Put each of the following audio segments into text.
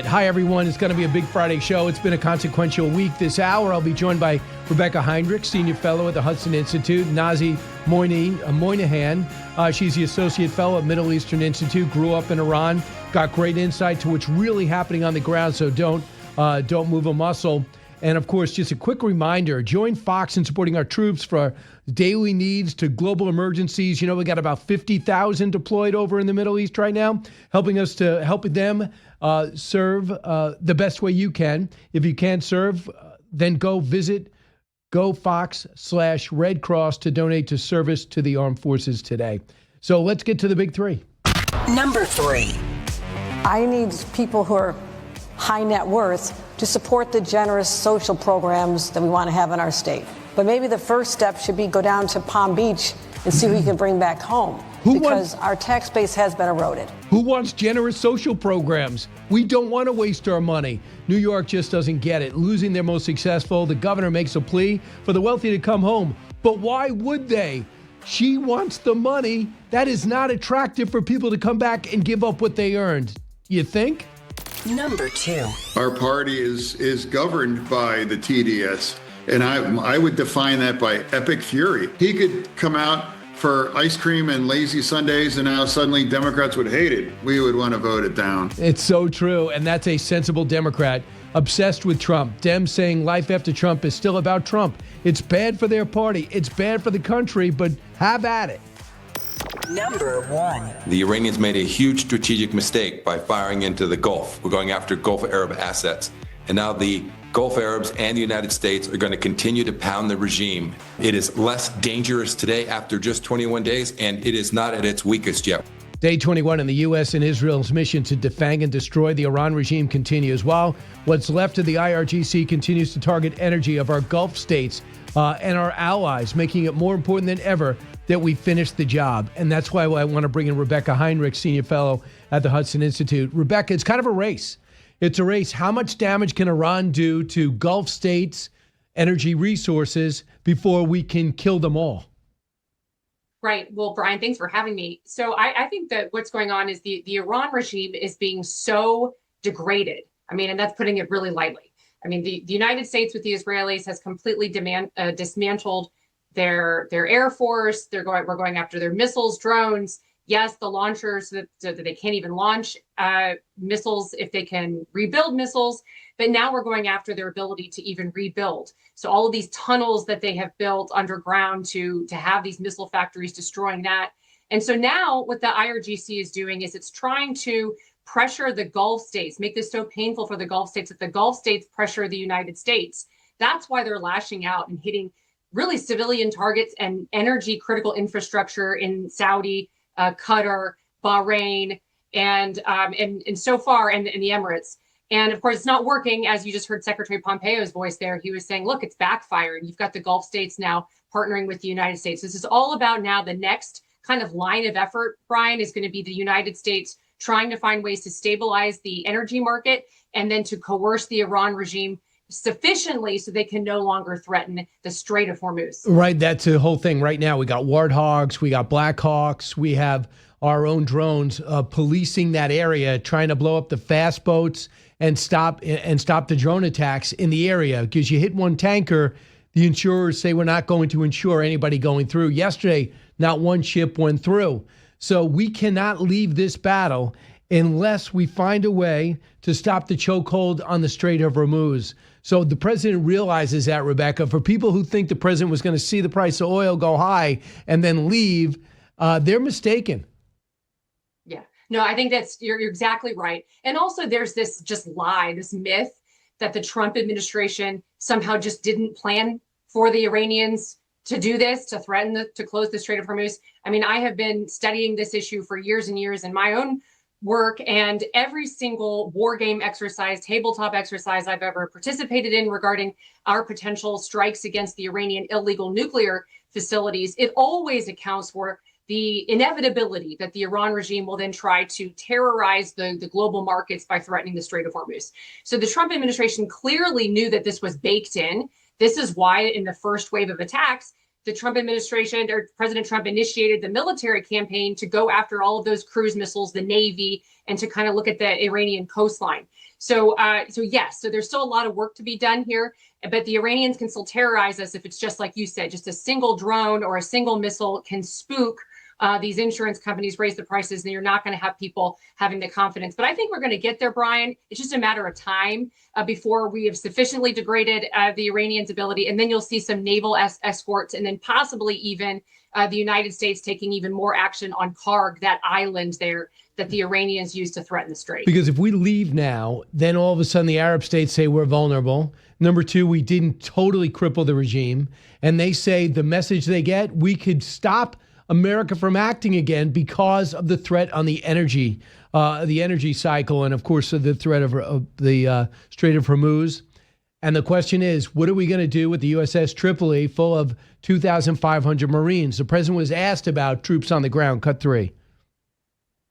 Hi, everyone. It's going to be a big Friday show. It's been a consequential week this hour. I'll be joined by Rebeccah Heinrichs, Senior Fellow at the Hudson Institute, Nazee Moinian. She's the Associate Fellow at Middle Eastern Institute, grew up in Iran, got great insight to what's really happening on the ground, so don't move a muscle. And, of course, just a quick reminder, join Fox in supporting our troops for our daily needs to global emergencies. You know, we got about 50,000 deployed over in the Middle East right now, helping them serve the best way you can. If you can't serve, then go visit GoFox/Red Cross to donate to service to the armed forces today. So let's get to the big three. Number 3. I need people who are high net worth to support the generous social programs that we want to have in our state. But maybe the first step should be go down to Palm Beach and see who you can bring back home. Because our tax base has been eroded. Who wants generous social programs? We don't want to waste our money. New York just doesn't get it. Losing their most successful, the governor makes a plea for the wealthy to come home. But why would they? She wants the money. That is not attractive for people to come back and give up what they earned. You think? Number 2. Our party is governed by the TDS, and I would define that by epic fury. He could come out for ice cream and lazy Sundays, and now suddenly Democrats would hate it. We would want to vote it down. It's so true, and that's a sensible Democrat obsessed with Trump. Dems saying life after Trump is still about Trump. It's bad for their party. It's bad for the country, but have at it. Number 1. The Iranians made a huge strategic mistake by firing into the Gulf. We're going after Gulf Arab assets. And now the Gulf Arabs and the United States are going to continue to pound the regime. It is less dangerous today after just 21 days, and it is not at its weakest yet. Day 21 in the U.S. and Israel's mission to defang and destroy the Iran regime continues, while what's left of the IRGC continues to target energy of our Gulf states and our allies, making it more important than ever that we finish the job. And that's why I want to bring in Rebeccah Heinrichs, Senior Fellow at the Hudson Institute. Rebeccah, it's kind of a race. It's a race. How much damage can Iran do to Gulf states' energy resources before we can kill them all? Right. Well, Brian, thanks for having me. So I think that what's going on is the Iran regime is being so degraded. I mean, and that's putting it really lightly. I mean, the United States with the Israelis has completely dismantled their air force. We're going after their missiles, drones. Yes, the launchers so that they can't even launch missiles if they can rebuild missiles. But now we're going after their ability to even rebuild. So all of these tunnels that they have built underground to have these missile factories, destroying that. And so now what the IRGC is doing is it's trying to pressure the Gulf states, make this so painful for the Gulf states that the Gulf states pressure the United States. That's why they're lashing out and hitting really civilian targets and energy critical infrastructure in Saudi, Qatar, Bahrain, and so far, and the Emirates. And of course, it's not working. As you just heard Secretary Pompeo's voice there, he was saying, look, it's backfiring. You've got the Gulf states now partnering with the United States. This is all about now the next kind of line of effort, Brian, is going to be the United States trying to find ways to stabilize the energy market and then to coerce the Iran regime sufficiently so they can no longer threaten the Strait of Hormuz. Right. That's the whole thing right now. We got Warthogs, we got Blackhawks, we have our own drones policing that area, trying to blow up the fast boats and stop the drone attacks in the area. Because you hit one tanker, the insurers say we're not going to insure anybody going through. Yesterday, not one ship went through. So we cannot leave this battle unless we find a way to stop the chokehold on the Strait of Hormuz. So the president realizes that, Rebeccah. For people who think the president was going to see the price of oil go high and then leave, they're mistaken. Yeah, no, I think you're exactly right. And also there's this just lie, this myth that the Trump administration somehow just didn't plan for the Iranians to do this, to threaten to close the Strait of Hormuz. I mean, I have been studying this issue for years and years in my own work, and every single war game exercise, tabletop exercise I've ever participated in regarding our potential strikes against the Iranian illegal nuclear facilities, it always accounts for the inevitability that the Iran regime will then try to terrorize the global markets by threatening the Strait of Hormuz. So the Trump administration clearly knew that this was baked in. This is why in the first wave of attacks, the Trump administration or President Trump initiated the military campaign to go after all of those cruise missiles, the Navy, and to kind of look at the Iranian coastline. So yes, so there's still a lot of work to be done here, but the Iranians can still terrorize us if it's just like you said, just a single drone or a single missile can spook these insurance companies, raise the prices, and you're not going to have people having the confidence. But I think we're going to get there, Brian. It's just a matter of time before we have sufficiently degraded the Iranians' ability, and then you'll see some naval escorts, and then possibly even the United States taking even more action on Karg, that island there that the Iranians use to threaten the Strait. Because if we leave now, then all of a sudden the Arab states say we're vulnerable. Number two, we didn't totally cripple the regime. And they say the message they get, we could stop America from acting again because of the threat on the energy cycle. And of course, the threat of the Strait of Hormuz. And the question is, what are we going to do with the USS Tripoli full of 2,500 Marines? The president was asked about troops on the ground. Cut 3.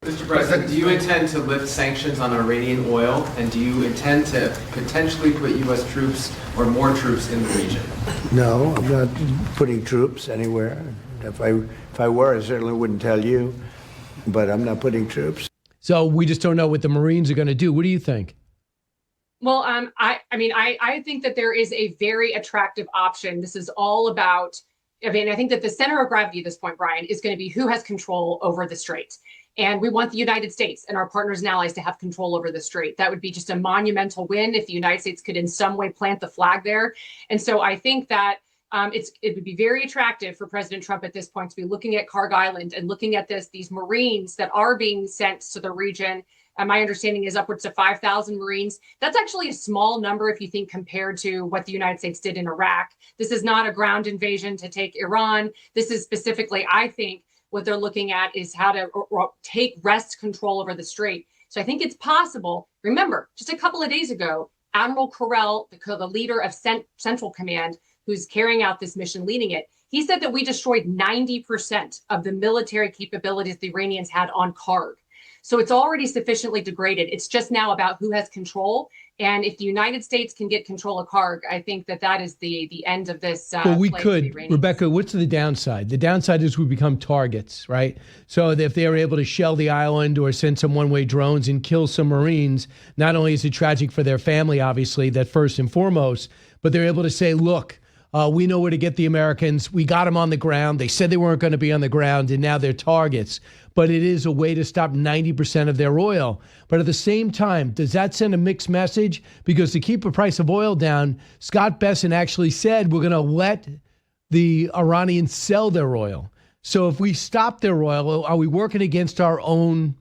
Mr. President, do you intend to lift sanctions on Iranian oil, and do you intend to potentially put U.S. troops or more troops in the region? No, I'm not putting troops anywhere. If I were, I certainly wouldn't tell you, but I'm not putting troops. So we just don't know what the Marines are going to do. What do you think? Well, I think that there is a very attractive option. This is all about, I think that the center of gravity at this point, Brian, is going to be who has control over the Strait. And we want the United States and our partners and allies to have control over the Strait. That would be just a monumental win if the United States could in some way plant the flag there. And so I think that it would be very attractive for President Trump at this point to be looking at Karg Island and looking at these Marines that are being sent to the region. My understanding is upwards of 5,000 Marines. That's actually a small number if you think compared to what the United States did in Iraq. This is not a ground invasion to take Iran. This is specifically, I think, what they're looking at is how to take wrest control over the Strait. So I think it's possible. Remember, just a couple of days ago, Admiral Correll, the leader of Central Command, who's carrying out this mission, leading it, he said that we destroyed 90% of the military capabilities the Iranians had on Karg. So it's already sufficiently degraded. It's just now about who has control. And if the United States can get control of Karg, I think that is the end of this. Well, we could, Rebeccah, what's the downside? The downside is we become targets, right? So if they are able to shell the island or send some one-way drones and kill some Marines, not only is it tragic for their family, obviously, that first and foremost, but they're able to say, look, we know where to get the Americans. We got them on the ground. They said they weren't going to be on the ground, and now they're targets. But it is a way to stop 90% of their oil. But at the same time, does that send a mixed message? Because to keep the price of oil down, Scott Bessent actually said we're going to let the Iranians sell their oil. So if we stop their oil, are we working against our own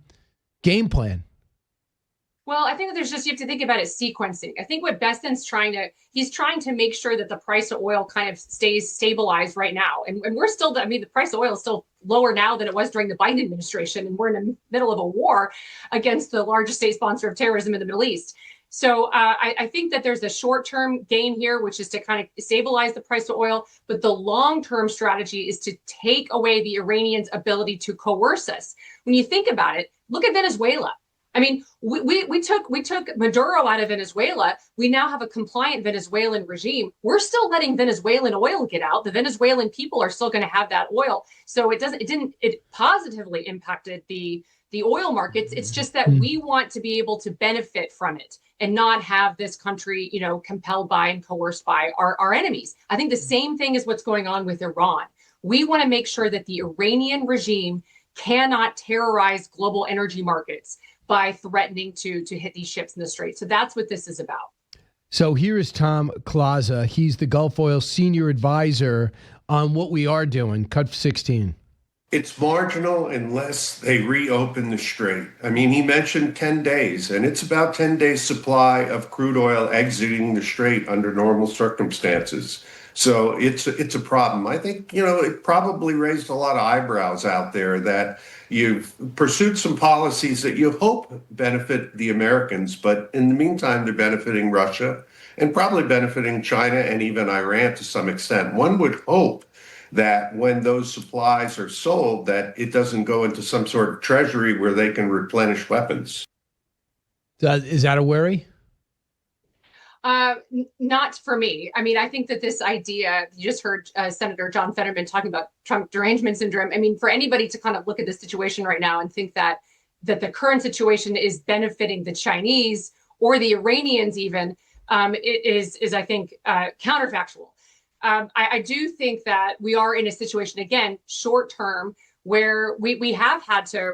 game plan? Well, I think that you have to think about it sequencing. I think what Bessent's he's trying to make sure that the price of oil kind of stays stabilized right now. And we're still, the price of oil is still lower now than it was during the Biden administration. And we're in the middle of a war against the largest state sponsor of terrorism in the Middle East. So I think that there's a short-term gain here, which is to kind of stabilize the price of oil. But the long-term strategy is to take away the Iranians' ability to coerce us. When you think about it, look at Venezuela. I mean, we took Maduro out of Venezuela. We now have a compliant Venezuelan regime. We're still letting Venezuelan oil get out. The Venezuelan people are still going to have that oil. So it positively impacted the oil markets. It's just that we want to be able to benefit from it and not have this country, compelled by and coerced by our enemies. I think the same thing is what's going on with Iran. We want to make sure that the Iranian regime cannot terrorize global energy markets by threatening to hit these ships in the Strait. So that's what this is about. So here is Tom Klaza. He's the Gulf Oil senior advisor on what we are doing. Cut 16. It's marginal unless they reopen the Strait. I mean, he mentioned 10 days, and it's about 10 days supply of crude oil exiting the Strait under normal circumstances. So it's a problem. I think, it probably raised a lot of eyebrows out there that you've pursued some policies that you hope benefit the Americans, but in the meantime, they're benefiting Russia and probably benefiting China and even Iran to some extent. One would hope that when those supplies are sold, that it doesn't go into some sort of treasury where they can replenish weapons. Is that a worry? Not for me. I mean, I think that this idea, you just heard Senator John Fetterman talking about Trump derangement syndrome. I mean, for anybody to kind of look at this situation right now and think that the current situation is benefiting the Chinese or the Iranians even, is I think, counterfactual. I do think that we are in a situation, again, short term, where we have had to,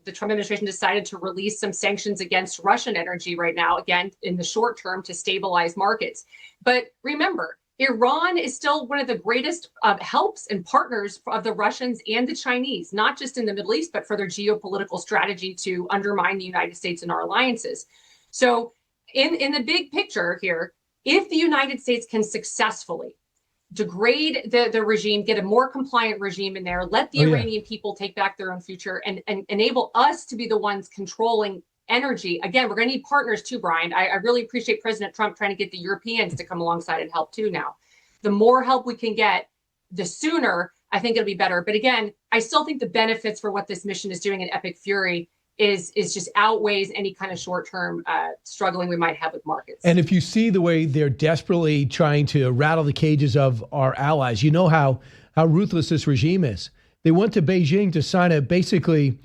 the Trump administration decided to release some sanctions against Russian energy right now, again, in the short term to stabilize markets. But remember, Iran is still one of the greatest helps and partners of the Russians and the Chinese, not just in the Middle East, but for their geopolitical strategy to undermine the United States and our alliances. So in the big picture here, if the United States can successfully degrade the regime, get a more compliant regime in there, let the Iranian people take back their own future and enable us to be the ones controlling energy. Again, we're going to need partners too, Brian. I really appreciate President Trump trying to get the Europeans to come alongside and help too now. The more help we can get, the sooner I think it'll be better. But again, I still think the benefits for what this mission is doing in Epic Fury is just outweighs any kind of short-term struggling we might have with markets. And if you see the way they're desperately trying to rattle the cages of our allies, you know how ruthless this regime is. They went to Beijing to sign basically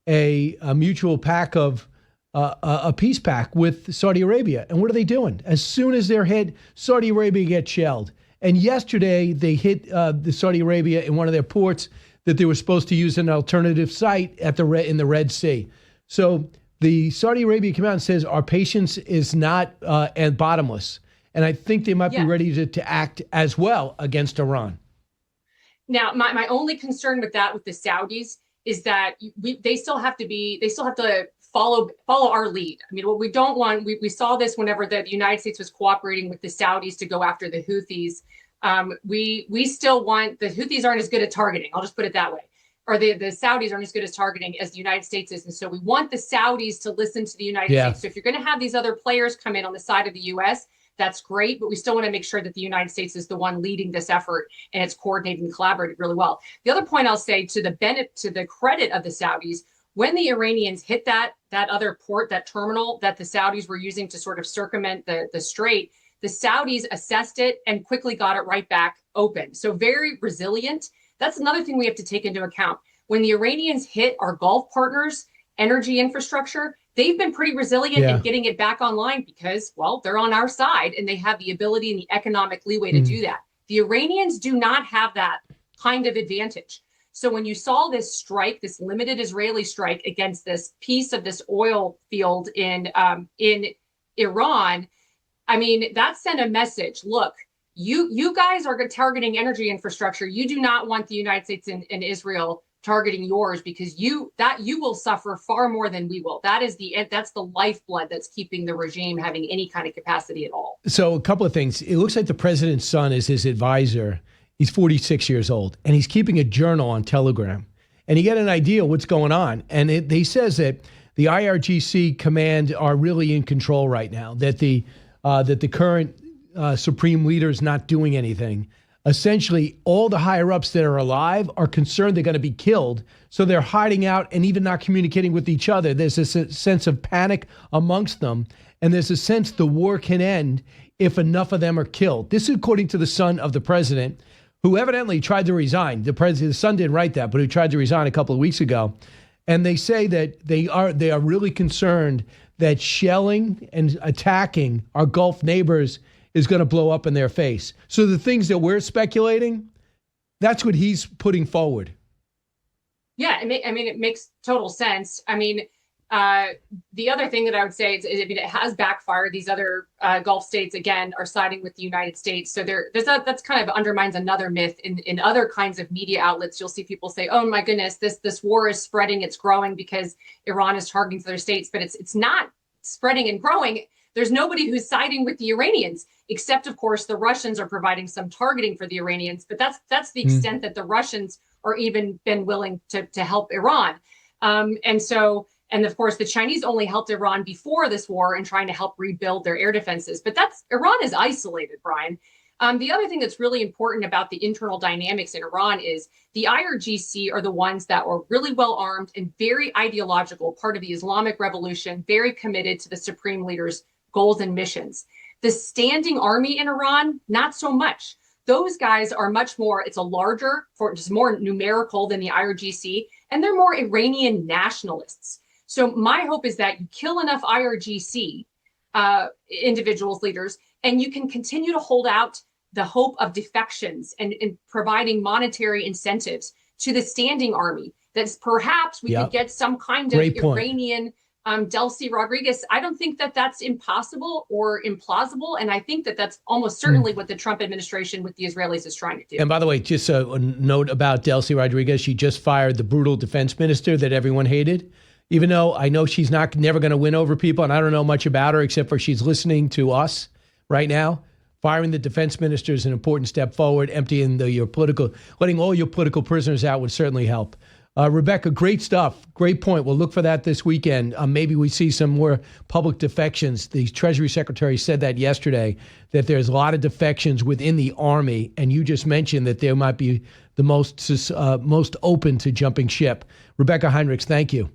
a mutual pact of a peace pact with Saudi Arabia. And what are they doing? As soon as they're hit, Saudi Arabia gets shelled. And yesterday they hit the Saudi Arabia in one of their ports that they were supposed to use an alternative site in the Red Sea. So the Saudi Arabia came out and says our patience is not and bottomless. And I think they might be ready to act as well against Iran. Now, my only concern with that, with the Saudis, is that they still have to follow our lead. I mean, what we don't want, we saw this whenever the United States was cooperating with the Saudis to go after the Houthis. We still want, the Houthis aren't as good at targeting. I'll just put it that way. Or the Saudis aren't as good as targeting as the United States is. And so we want the Saudis to listen to the United States. So if you're going to have these other players come in on the side of the U.S., that's great. But we still want to make sure that the United States is the one leading this effort and it's coordinated and collaborated really well. The other point I'll say to the credit of the Saudis, when the Iranians hit that other port, that terminal that the Saudis were using to sort of circumvent the strait, the Saudis assessed it and quickly got it right back open. So very resilient. That's another thing we have to take into account. When the Iranians hit our Gulf partners' energy infrastructure, they've been pretty resilient in getting it back online because, well, they're on our side and they have the ability and the economic leeway to do that. The Iranians do not have that kind of advantage. So when you saw this strike, this limited Israeli strike against this piece of this oil field in Iran, I mean, that sent a message. Look, you guys are targeting energy infrastructure. You do not want the United States and Israel targeting yours because you will suffer far more than we will. That's the lifeblood that's keeping the regime having any kind of capacity at all. So a couple of things. It looks like the president's son is his advisor. He's 46 years old, and he's keeping a journal on Telegram. And you get an idea of what's going on. And he says that the IRGC command are really in control right now, that the current supreme leader is not doing anything. Essentially, all the higher-ups that are alive are concerned they're going to be killed, so they're hiding out and even not communicating with each other. There's a sense of panic amongst them, and there's a sense the war can end if enough of them are killed. This is according to the son of the president, who evidently tried to resign. The son didn't write that, but who tried to resign a couple of weeks ago. And they say that they are really concerned that shelling and attacking our Gulf neighbors is going to blow up in their face. So the things that we're speculating, that's what he's putting forward. Yeah, it makes total sense. I mean, the other thing that I would say is it has backfired. These other Gulf states, again, are siding with the United States. So that's kind of undermines another myth. In other kinds of media outlets, you'll see people say, oh, my goodness, this war is spreading. It's growing because Iran is targeting other states. But it's not spreading and growing. There's nobody who's siding with the Iranians, except, of course, the Russians are providing some targeting for the Iranians. But that's the extent that the Russians are even been willing to help Iran. And of course, the Chinese only helped Iran before this war in trying to help rebuild their air defenses. But Iran is isolated, Brian. The other thing that's really important about the internal dynamics in Iran is the IRGC are the ones that were really well armed and very ideological, part of the Islamic Revolution, very committed to the supreme leader's goals and missions. The standing army in Iran, not so much. Those guys are much more, it's a larger, just more numerical than the IRGC, and they're more Iranian nationalists. So my hope is that you kill enough IRGC individuals, leaders, and you can continue to hold out the hope of defections and providing monetary incentives to the standing army. That's perhaps we could get some kind of Iranian Dellis Rodriguez. I don't think that that's impossible or implausible. And I think that that's almost certainly what the Trump administration with the Israelis is trying to do. And by the way, just a note about Dellis Rodriguez. She just fired the brutal defense minister that everyone hated. Even though I know she's never going to win over people, and I don't know much about her except for she's listening to us right now. Firing the defense minister is an important step forward. Emptying letting all your political prisoners out would certainly help. Rebeccah, great stuff. Great point. We'll look for that this weekend. Maybe we see some more public defections. The Treasury Secretary said that yesterday, that there's a lot of defections within the Army, and you just mentioned that they might be the most open to jumping ship. Rebeccah Heinrichs, thank you.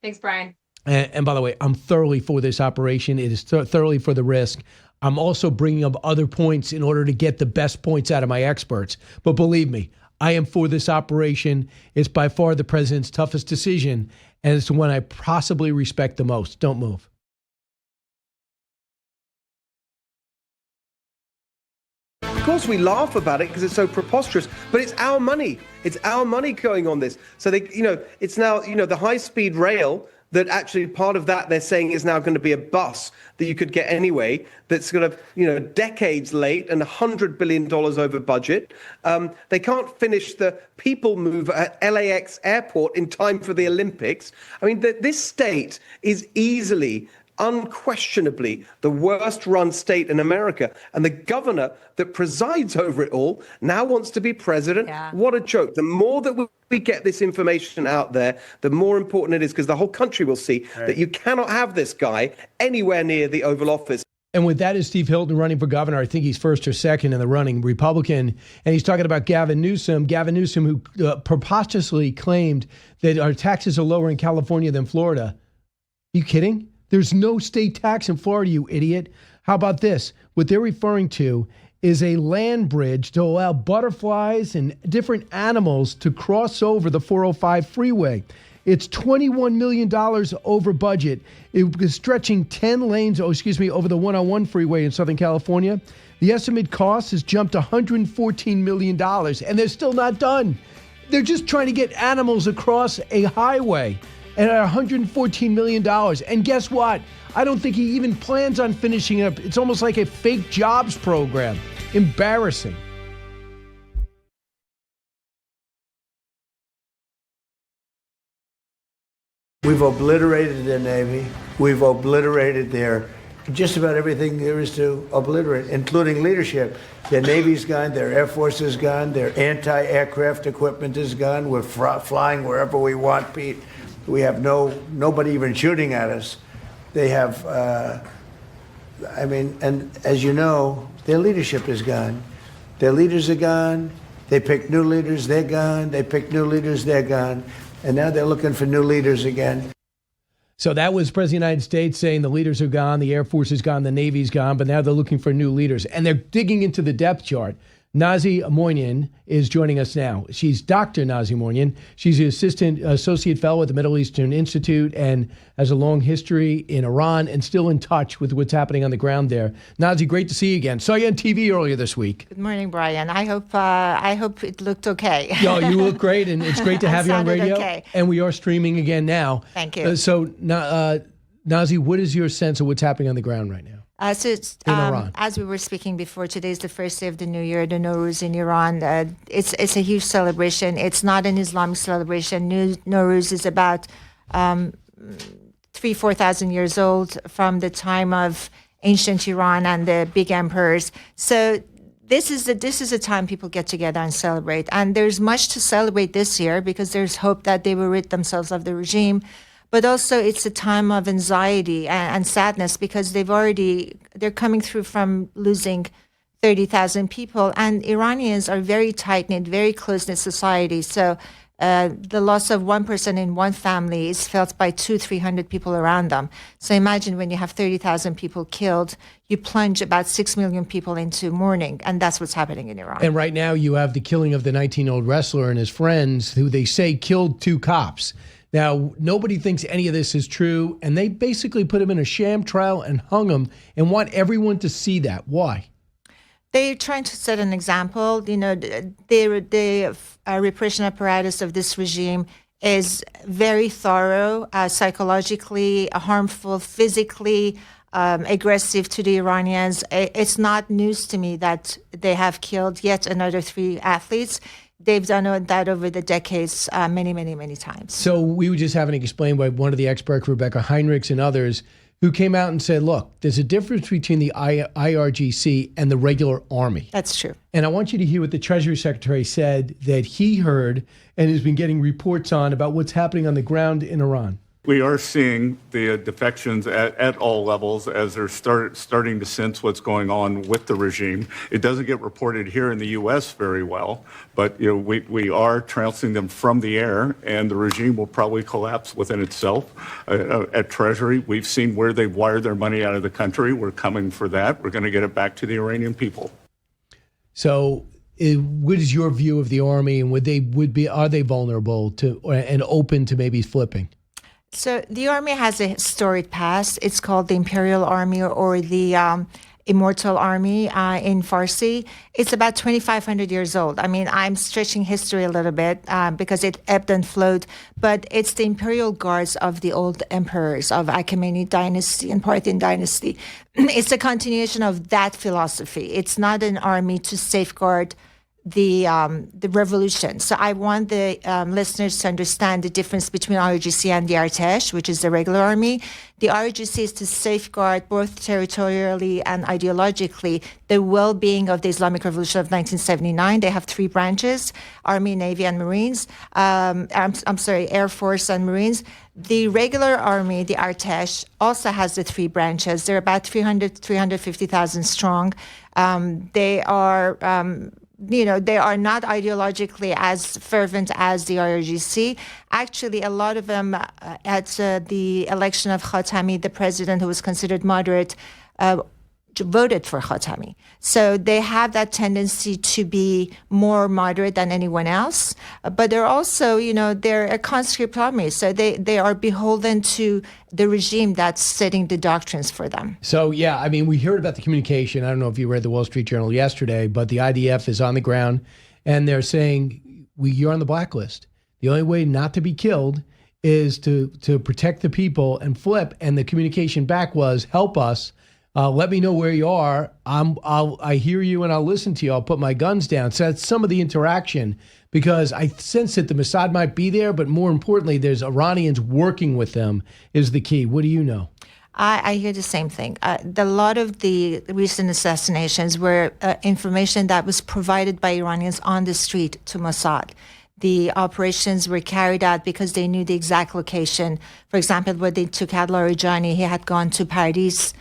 Thanks, Brian. And by the way, I'm thoroughly for this operation. It is thoroughly for the risk. I'm also bringing up other points in order to get the best points out of my experts. But believe me, I am for this operation. It's by far the president's toughest decision, and it's the one I possibly respect the most. Don't move. Of course, we laugh about it because it's so preposterous, but it's our money. It's our money going on this. So it's now, the high-speed rail that actually part of that they're saying is now going to be a bus that you could get anyway, that's going to, decades late and $100 billion over budget. They can't finish the people mover at LAX airport in time for the Olympics. I mean, this state is unquestionably the worst run state in America. And the governor that presides over it all now wants to be president. Yeah. What a joke. The more that we get this information out there, the more important it is, because the whole country will see that you cannot have this guy anywhere near the Oval Office. And with that is Steve Hilton running for governor. I think he's first or second in the running, Republican. And he's talking about Gavin Newsom, who preposterously claimed that our taxes are lower in California than Florida. Are you kidding? There's no state tax in Florida, you idiot. How about this? What they're referring to is a land bridge to allow butterflies and different animals to cross over the 405 freeway. It's $21 million over budget. It was stretching 10 lanes, over the 101 freeway in Southern California. The estimate cost has jumped $114 million, and they're still not done. They're just trying to get animals across a highway. And at $114 million. And guess what? I don't think he even plans on finishing it up. It's almost like a fake jobs program. Embarrassing. We've obliterated their Navy. We've obliterated just about everything there is to obliterate, including leadership. Their Navy's gone, their Air Force is gone, their anti-aircraft equipment is gone. We're flying wherever we want, Pete. We have nobody even shooting at us. They have, and as you know, their leadership is gone. Their leaders are gone. They pick new leaders, they're gone. They pick new leaders, they're gone. And now they're looking for new leaders again. So that was President of the United States saying the leaders are gone, the Air Force is gone, the Navy's gone, but now they're looking for new leaders. And they're digging into the depth chart. Nazee Moinian is joining us now. She's Dr. Nazee Moinian. She's the associate fellow at the Middle Eastern Institute and has a long history in Iran and still in touch with what's happening on the ground there. Nazee, great to see you again. Saw you on TV earlier this week. Good morning, Brian. I hope it looked okay. Yo, you look great, and it's great to have you on radio. Okay. And we are streaming again now. Thank you. Nazee, what is your sense of what's happening on the ground right now? In Iran. As we were speaking before, today is the first day of the new year, the Nowruz in Iran. It's a huge celebration. It's not an Islamic celebration. Nowruz is about 4,000 years old from the time of ancient Iran and the big emperors. So this is a time people get together and celebrate. And there's much to celebrate this year because there's hope that they will rid themselves of the regime. But also it's a time of anxiety and sadness because they're coming through from losing 30,000 people. And Iranians are very tight-knit, very close-knit society. So The loss of one person in one family is felt by 200-300 people around them. So imagine when you have 30,000 people killed, you plunge about 6 million people into mourning, and that's what's happening in Iran. And right now you have the killing of the 19-year-old wrestler and his friends who they say killed 2 cops. Now, nobody thinks any of this is true, and they basically put him in a sham trial and hung him and want everyone to see that. Why? They're trying to set an example. You know, the repression apparatus of this regime is very thorough, psychologically harmful, physically aggressive to the Iranians. It's not news to me that they have killed yet another 3 athletes. They've done that over the decades many, many, many times. So we were just having it explained by one of the experts, Rebeccah Heinrichs and others, who came out and said, look, there's a difference between the IRGC and the regular army. That's true. And I want you to hear what the Treasury Secretary said that he heard and has been getting reports on about what's happening on the ground in Iran. We are seeing the defections at all levels as they're starting to sense what's going on with the regime. It doesn't get reported here in the U.S. very well, but we are trouncing them from the air, and the regime will probably collapse within itself. At Treasury, we've seen where they've wired their money out of the country. We're coming for that. We're going to get it back to the Iranian people. So what is your view of the army, and are they vulnerable to and open to maybe flipping? So the army has a storied past. It's called the Imperial Army or the Immortal Army in Farsi. It's about 2,500 years old. I mean, I'm stretching history a little bit because it ebbed and flowed, but it's the imperial guards of the old emperors of Achaemenid dynasty and Parthian dynasty. It's a continuation of that philosophy. It's not an army to safeguard the revolution. So I want the listeners to understand the difference between IRGC and the Artesh, which is the regular army. The IRGC is to safeguard both territorially and ideologically the well-being of the Islamic Revolution of 1979. They have 3 branches: Army, Navy, and Marines. Air Force and Marines. The regular army, the Artesh, also has the 3 branches. They're about 350,000 strong. They are they are not ideologically as fervent as the IRGC. Actually, a lot of them at the election of Khatami, the president who was considered moderate, voted for Khatami. So they have that tendency to be more moderate than anyone else. But they're also, they're a conscript army. So they are beholden to the regime that's setting the doctrines for them. So, yeah, I mean, we heard about the communication. I don't know if you read the Wall Street Journal yesterday, but the IDF is on the ground and they're saying, you're on the blacklist. The only way not to be killed is to protect the people and flip. And the communication back was, help us. Let me know where you are. I hear you and I'll listen to you. I'll put my guns down. So that's some of the interaction, because I sense that the Mossad might be there, but more importantly, there's Iranians working with them is the key. What do you know? I hear the same thing. A lot of the recent assassinations were information that was provided by Iranians on the street to Mossad. The operations were carried out because they knew the exact location. For example, when they took out Larijani, he had gone to Paris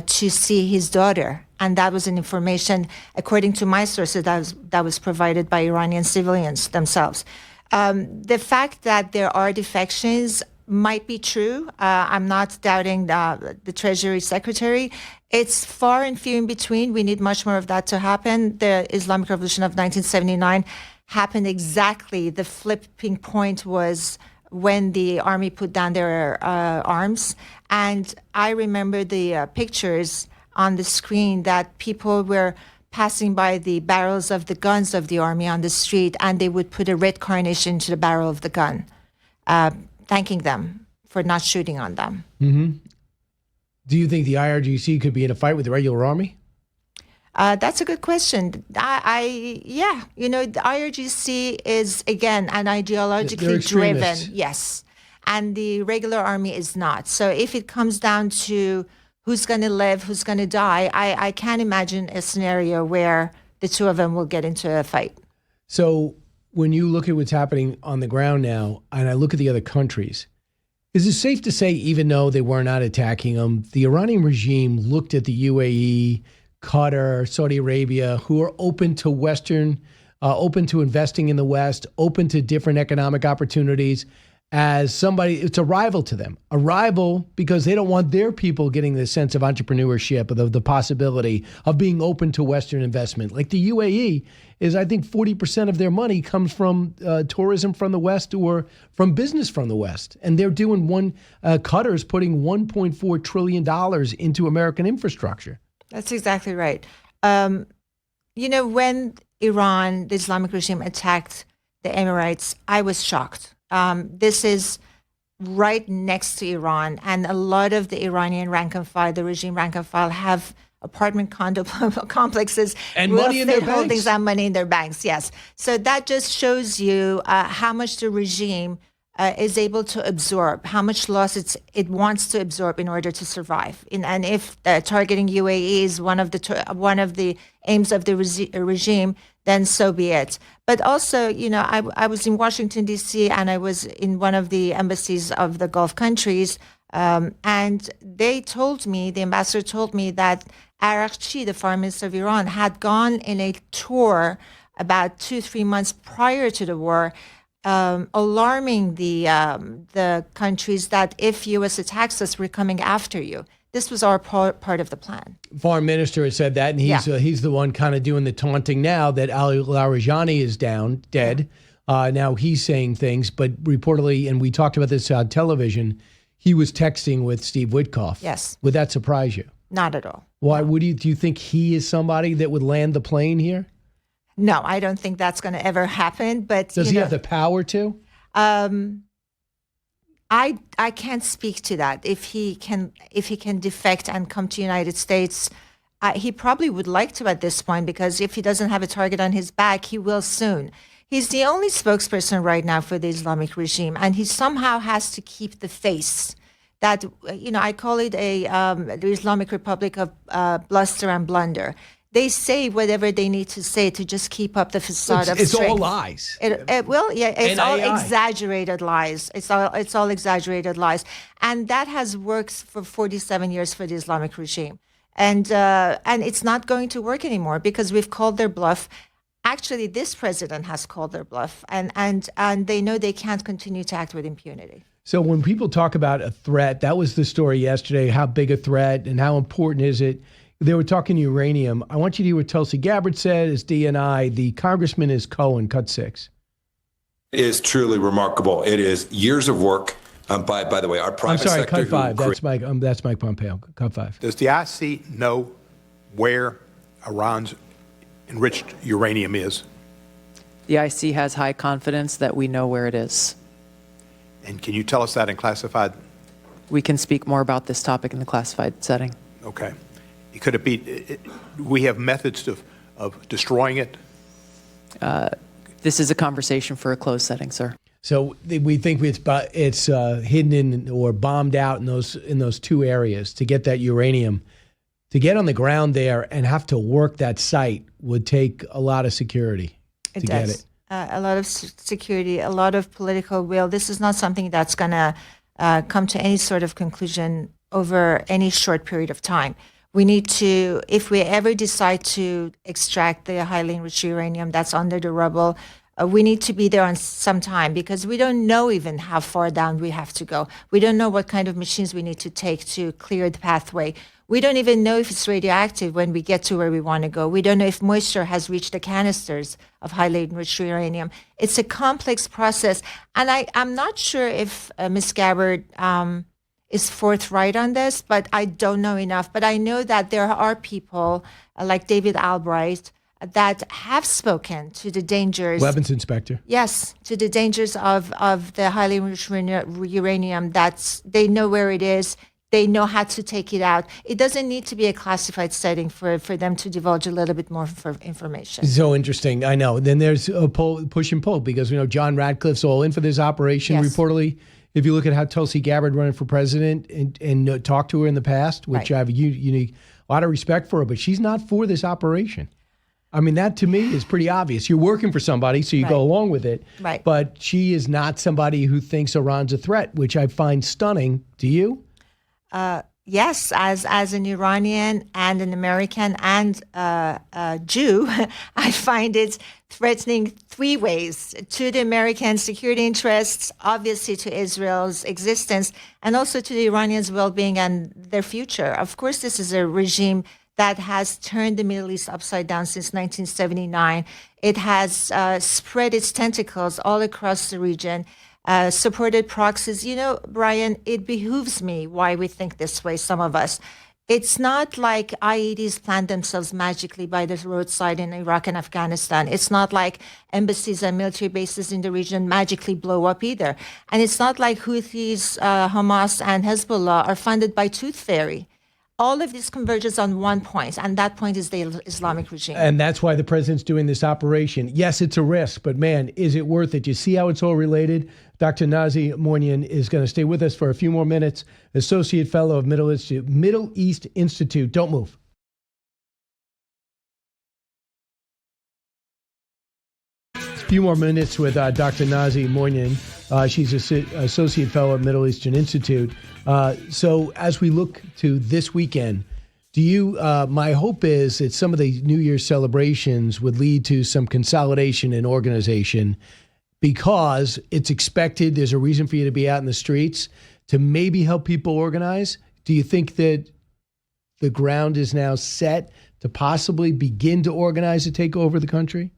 to see his daughter. And that was an information, according to my sources, that was provided by Iranian civilians themselves. The fact that there are defections might be true. I'm not doubting the Treasury Secretary. It's far and few in between. We need much more of that to happen. The Islamic Revolution of 1979 happened exactly. The flipping point was when the army put down their arms. And I remember the pictures on the screen that people were passing by the barrels of the guns of the army on the street, and they would put a red carnation into the barrel of the gun, thanking them for not shooting on them. Mm-hmm. Do you think the IRGC could be in a fight with the regular army? That's a good question. The IRGC is, again, an ideologically driven, yes, and the regular army is not. So if it comes down to who's going to live, who's going to die, I can't imagine a scenario where the two of them will get into a fight. So when you look at what's happening on the ground now, and I look at the other countries, is it safe to say, even though they were not attacking them, the Iranian regime looked at the UAE, Qatar, Saudi Arabia, who are open to Western open to investing in the West, open to different economic opportunities. As somebody, it's a rival to them. A rival because they don't want their people getting this sense of entrepreneurship, of the possibility of being open to Western investment. Like the UAE is, I think, 40% of their money comes from tourism from the West or from business from the West. And they're doing Qatar's putting $1.4 trillion into American infrastructure. That's exactly right. When Iran, the Islamic regime, attacked the Emirates, I was shocked. This is right next to Iran, and a lot of the Iranian rank and file, the regime rank and file, have apartment condo complexes and money in their holdings banks. and money in their banks. Yes, so that just shows you how much the regime is able to absorb, how much loss it wants to absorb in order to survive. And if targeting UAE is one of the aims of the regime, then so be it. But also, I was in Washington, D.C., and I was in one of the embassies of the Gulf countries, and the ambassador told me that IRGC, the foreign minister of Iran, had gone in a tour about 2-3 months prior to the war, alarming the countries that if U.S. attacks us, we're coming after you. This was our part of the plan. Foreign minister has said that, and he's the one kind of doing the taunting now that Ali Larijani is dead. Now he's saying things, but reportedly, and we talked about this on television, he was texting with Steve Witkoff. Yes. Would that surprise you? Not at all. Why? Do you think he is somebody that would land the plane here? No, I don't think that's going to ever happen. But does he have the power to? I can't speak to that. If he can defect and come to the United States, he probably would like to at this point, because if he doesn't have a target on his back, he will soon. He's the only spokesperson right now for the Islamic regime, and he somehow has to keep the face. That I call it the Islamic Republic of bluster and blunder. They say whatever they need to say to just keep up the facade of strength. It's all lies. It's all exaggerated lies. It's all exaggerated lies, and that has worked for 47 years for the Islamic regime, and it's not going to work anymore because we've called their bluff. Actually, this president has called their bluff, and they know they can't continue to act with impunity. So when people talk about a threat, that was the story yesterday. How big a threat and how important is it? They were talking uranium. I want you to hear what Tulsi Gabbard said as DNI. The congressman is Cohen, cut 6. It is truly remarkable. It is years of work. By the way, our private sector. I'm sorry, cut 5. That's Mike Pompeo. Cut 5. Does the IC know where Iran's enriched uranium is? The IC has high confidence that we know where it is. And can you tell us that in classified? We can speak more about this topic in the classified setting. Okay. Could it be, we have methods of destroying it? This is a conversation for a closed setting, sir. So we think it's hidden in or bombed out in those two areas. To get that uranium, to get on the ground there and have to work that site would take a lot of security to get it. A lot of security, a lot of political will. This is not something that's going to come to any sort of conclusion over any short period of time. We need to, if we ever decide to extract the highly enriched uranium that's under the rubble, we need to be there on some time, because we don't know even how far down we have to go. We don't know what kind of machines we need to take to clear the pathway. We don't even know if it's radioactive when we get to where we want to go. We don't know if moisture has reached the canisters of highly enriched uranium. It's a complex process. And I'm not sure if Ms. Gabbard is forthright on this, but I don't know enough. But I know that there are people like David Albright that have spoken to the dangers. Weapons inspector. Yes, to the dangers of the highly enriched uranium. They know where it is. They know how to take it out. It doesn't need to be a classified setting for them to divulge a little bit more information. So interesting. I know. Then there's a push and pull, because John Radcliffe's all in for this operation. Yes. Reportedly, if you look at how Tulsi Gabbard running for president and talked to her in the past, which I have a lot of respect for her, but she's not for this operation. I mean, that to me is pretty obvious. You're working for somebody, so you go along with it. Right. But she is not somebody who thinks Iran's a threat, which I find stunning. Do you? Yes, as an Iranian and an American and a Jew, I find it threatening three ways: to the American security interests, obviously to Israel's existence, and also to the Iranians' well-being and their future. Of course, this is a regime that has turned the Middle East upside down since 1979. It has spread its tentacles all across the region. Supported proxies. You know, Brian, it behooves me why we think this way, some of us. It's not like IEDs plant themselves magically by the roadside in Iraq and Afghanistan. It's not like embassies and military bases in the region magically blow up either. And it's not like Houthis, Hamas, and Hezbollah are funded by Tooth Fairy. All of this converges on one point, and that point is the Islamic regime. And that's why the president's doing this operation. Yes, it's a risk, but man, is it worth it? You see how it's all related? Dr. Nazee Moinian is going to stay with us for a few more minutes, Associate Fellow of Middle East Institute. Don't move. A few more minutes with Dr. Nazee Moinian. She's Associate Fellow at Middle Eastern Institute. So as we look to this weekend, my hope is that some of the New Year's celebrations would lead to some consolidation and organization, because it's expected. There's a reason for you to be out in the streets to maybe help people organize. Do you think that the ground is now set to possibly begin to organize to take over the country?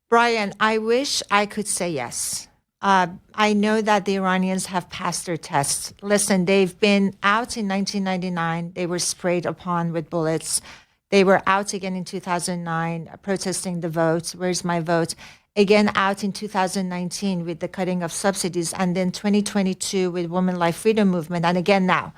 Brian, I wish I could say yes. I know that the Iranians have passed their tests. Listen, they've been out in 1999. They were sprayed upon with bullets. They were out again in 2009 protesting the vote. Where's my vote? Again, out in 2019 with the cutting of subsidies, and then 2022 with Women Life Freedom Movement, and again now.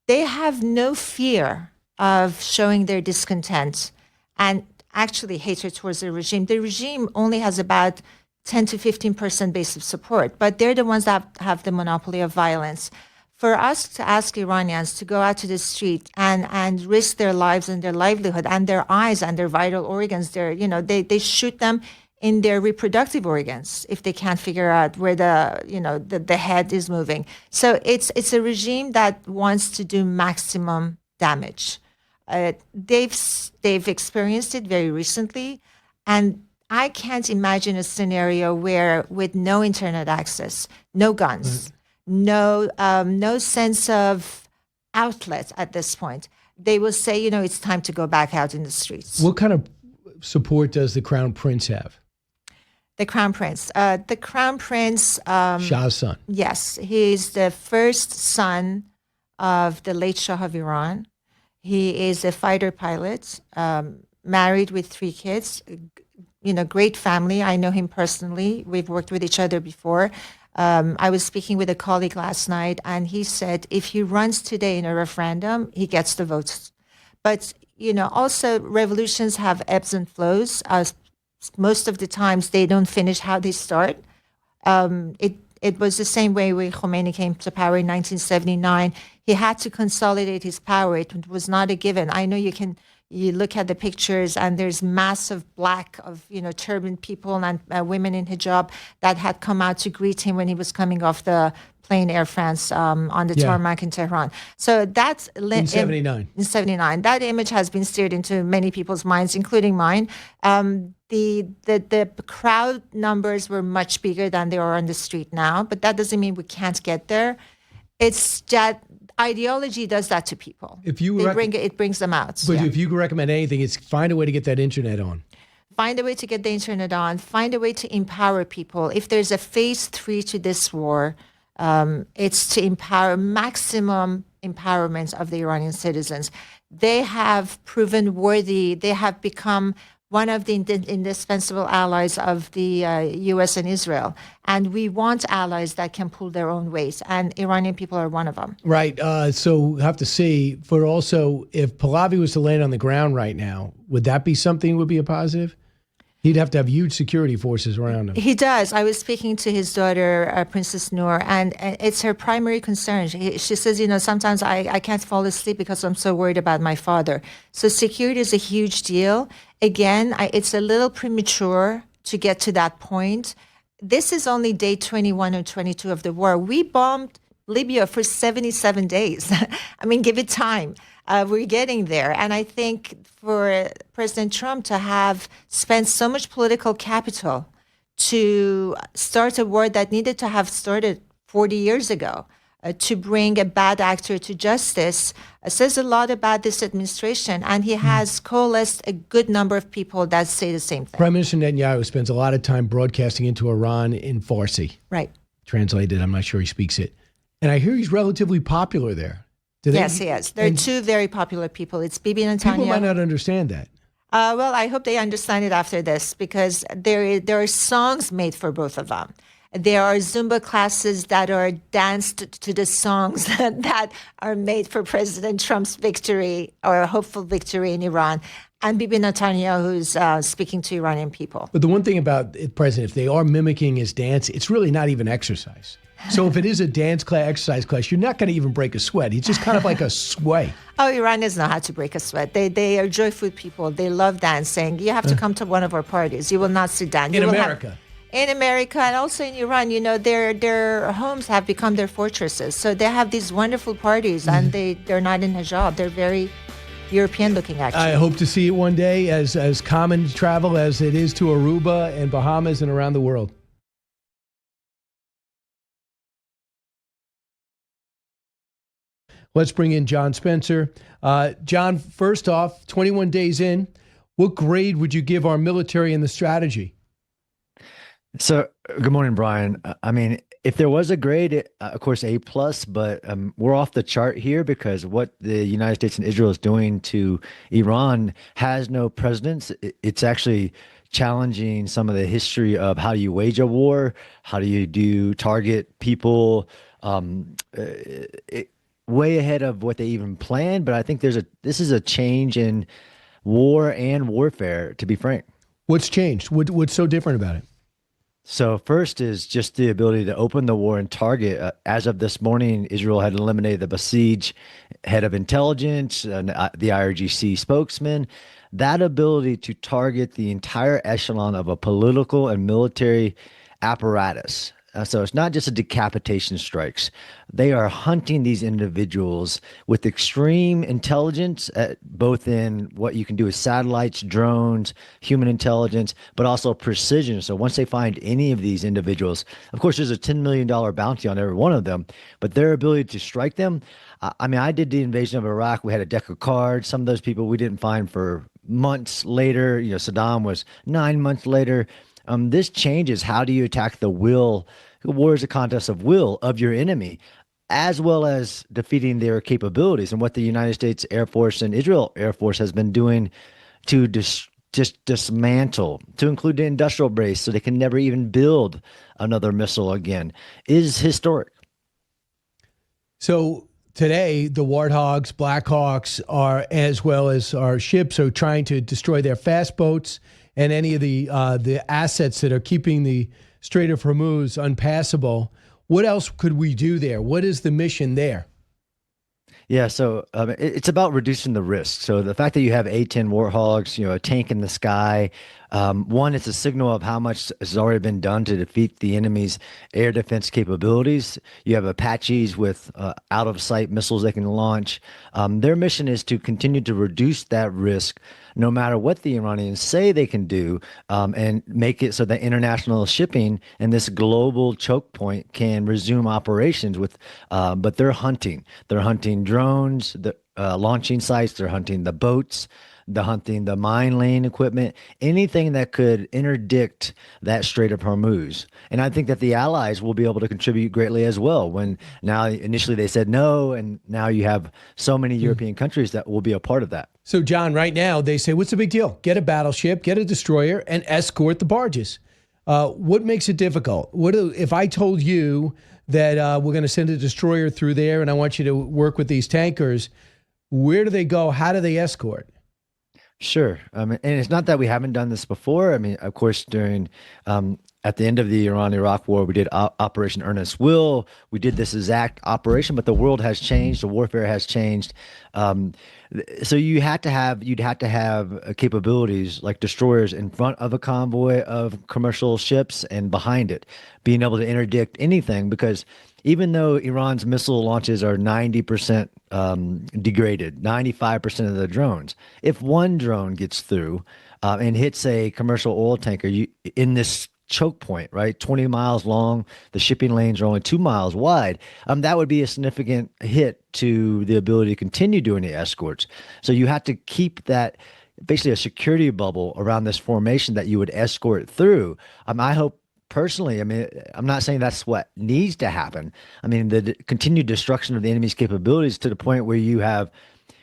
They have no fear of showing their discontent and actually hatred towards the regime. The regime only has about 10 to 15% base of support, but they're the ones that have the monopoly of violence. For us to ask Iranians to go out to the street and risk their lives and their livelihood and their eyes and their vital organs, they shoot them in their reproductive organs if they can't figure out where the head is moving. So it's a regime that wants to do maximum damage. They've experienced it very recently, and I can't imagine a scenario where, with no internet access, no guns, no sense of outlet at this point, they will say, it's time to go back out in the streets. What kind of support does the Crown Prince have? The Crown Prince. Shah's son. Yes, he's the first son of the late Shah of Iran. He is a fighter pilot, married with 3 kids. Great family. I know him personally. We've worked with each other before. I was speaking with a colleague last night, and he said if he runs today in a referendum, he gets the votes. But, also revolutions have ebbs and flows. Most of the times they don't finish how they start. It was the same way when Khomeini came to power in 1979. He had to consolidate his power. It was not a given. I know you look at the pictures and there's massive black of, turbaned people and women in hijab that had come out to greet him when he was coming off the plane Air France on the tarmac in Tehran. So that's in 79. In 79, that image has been steered into many people's minds, including mine. The crowd numbers were much bigger than they are on the street now, but that doesn't mean we can't get there. It's that ideology does that to people. It brings them out. But if you could recommend anything, it's find a way to get that internet on. Find a way to get the internet on. Find a way to empower people. If there's a phase 3 to this war, it's to empower maximum empowerment of the Iranian citizens. They have proven worthy. They have become one of the indispensable allies of the U.S. and Israel. And we want allies that can pull their own weight. And Iranian people are one of them. Right. So we'll have to see. But also, if Pahlavi was to land on the ground right now, would that be something that would be a positive? He'd have to have huge security forces around him. He does. I was speaking to his daughter, Princess Noor, and it's her primary concern. She says, sometimes I can't fall asleep because I'm so worried about my father. So security is a huge deal. Again, it's a little premature to get to that point. This is only day 21 or 22 of the war. We bombed Libya for 77 days. I mean, give it time. We're getting there. And I think for President Trump to have spent so much political capital to start a war that needed to have started 40 years ago, to bring a bad actor to justice, says a lot about this administration. And he has coalesced a good number of people that say the same thing. Prime Minister Netanyahu spends a lot of time broadcasting into Iran in Farsi. Right. Translated, I'm not sure he speaks it. And I hear he's relatively popular there. Yes, he is. There are two very popular people. It's Bibi Netanyahu. People might not understand that. Well, I hope they understand it after this, because there are songs made for both of them. There are Zumba classes that are danced to the songs that are made for President Trump's victory or hopeful victory in Iran. And Bibi Netanyahu, who's speaking to Iranian people. But the one thing about the president, if they are mimicking his dance, it's really not even exercise. So if it is a dance class, exercise class, you're not going to even break a sweat. It's just kind of like a sway. Oh, Iranians know how to break a sweat. They are joyful people. They love dancing. You have to come to one of our parties. You will not sit down. In America. In America and also in Iran, their homes have become their fortresses. So they have these wonderful parties, and they're not in hijab. They're very European-looking, actually. I hope to see it one day as common travel as it is to Aruba and Bahamas and around the world. Let's bring in John Spencer. John, first off, 21 days in, what grade would you give our military and the strategy? So, good morning, Brian. I mean, if there was a grade, of course, A+, but we're off the chart here because what the United States and Israel is doing to Iran has no precedence. It's actually challenging some of the history of how do you wage a war, how do you target people, way ahead of what they even planned. But I think this is a change in war and warfare, to be frank. What's changed? What's so different about it? So first is just the ability to open the war and target. As of this morning, Israel had eliminated the Basij head of intelligence, and the IRGC spokesman. That ability to target the entire echelon of a political and military apparatus. So it's not just a decapitation strikes. They are hunting these individuals with extreme intelligence, both in what you can do with satellites, drones, human intelligence, but also precision. So once they find any of these individuals, of course, there's a $10 million bounty on every one of them, but their ability to strike them. I mean, I did the invasion of Iraq. We had a deck of cards. Some of those people we didn't find for months later. Saddam was 9 months later. This changes how do you attack the will. War is a contest of will of your enemy, as well as defeating their capabilities. And what the United States Air Force and Israel Air Force has been doing to just dismantle, to include the industrial base so they can never even build another missile again, is historic. So today, the Warthogs, Blackhawks, as well as our ships, are trying to destroy their fast boats and any of the assets that are keeping the Strait of Hormuz unpassable. What else could we do there? What is the mission there? Yeah, so it's about reducing the risk. So the fact that you have A-10 Warthogs, a tank in the sky, one, it's a signal of how much has already been done to defeat the enemy's air defense capabilities. You have Apaches with out-of-sight missiles they can launch. Their mission is to continue to reduce that risk no matter what the Iranians say they can do, and make it so that international shipping and this global choke point can resume operations with, but they're hunting. They're hunting drones, the launching sites, they're hunting the boats, they're hunting the mine lane equipment, anything that could interdict that Strait of Hormuz. And I think that the allies will be able to contribute greatly as well. When now initially they said no, and now you have so many European countries that will be a part of that. So, John, right now they say, what's the big deal? Get a battleship, get a destroyer, and escort the barges. What makes it difficult? If I told you that we're going to send a destroyer through there and I want you to work with these tankers, where do they go? How do they escort? Sure. And it's not that we haven't done this before. I mean, of course, during at the end of the Iran-Iraq war, we did Operation Earnest Will. We did this exact operation, but the world has changed. The warfare has changed. So you'd have to have capabilities like destroyers in front of a convoy of commercial ships and behind it, being able to interdict anything, because even though Iran's missile launches are 90% degraded, 95% of the drones, if one drone gets through and hits a commercial oil tanker in this choke point, right, 20 miles long, the shipping lanes are only 2 miles wide, that would be a significant hit to the ability to continue doing the escorts. So you have to keep that, basically a security bubble around this formation that you would escort through. I hope personally, I'm not saying that's what needs to happen. The continued destruction of the enemy's capabilities to the point where you have,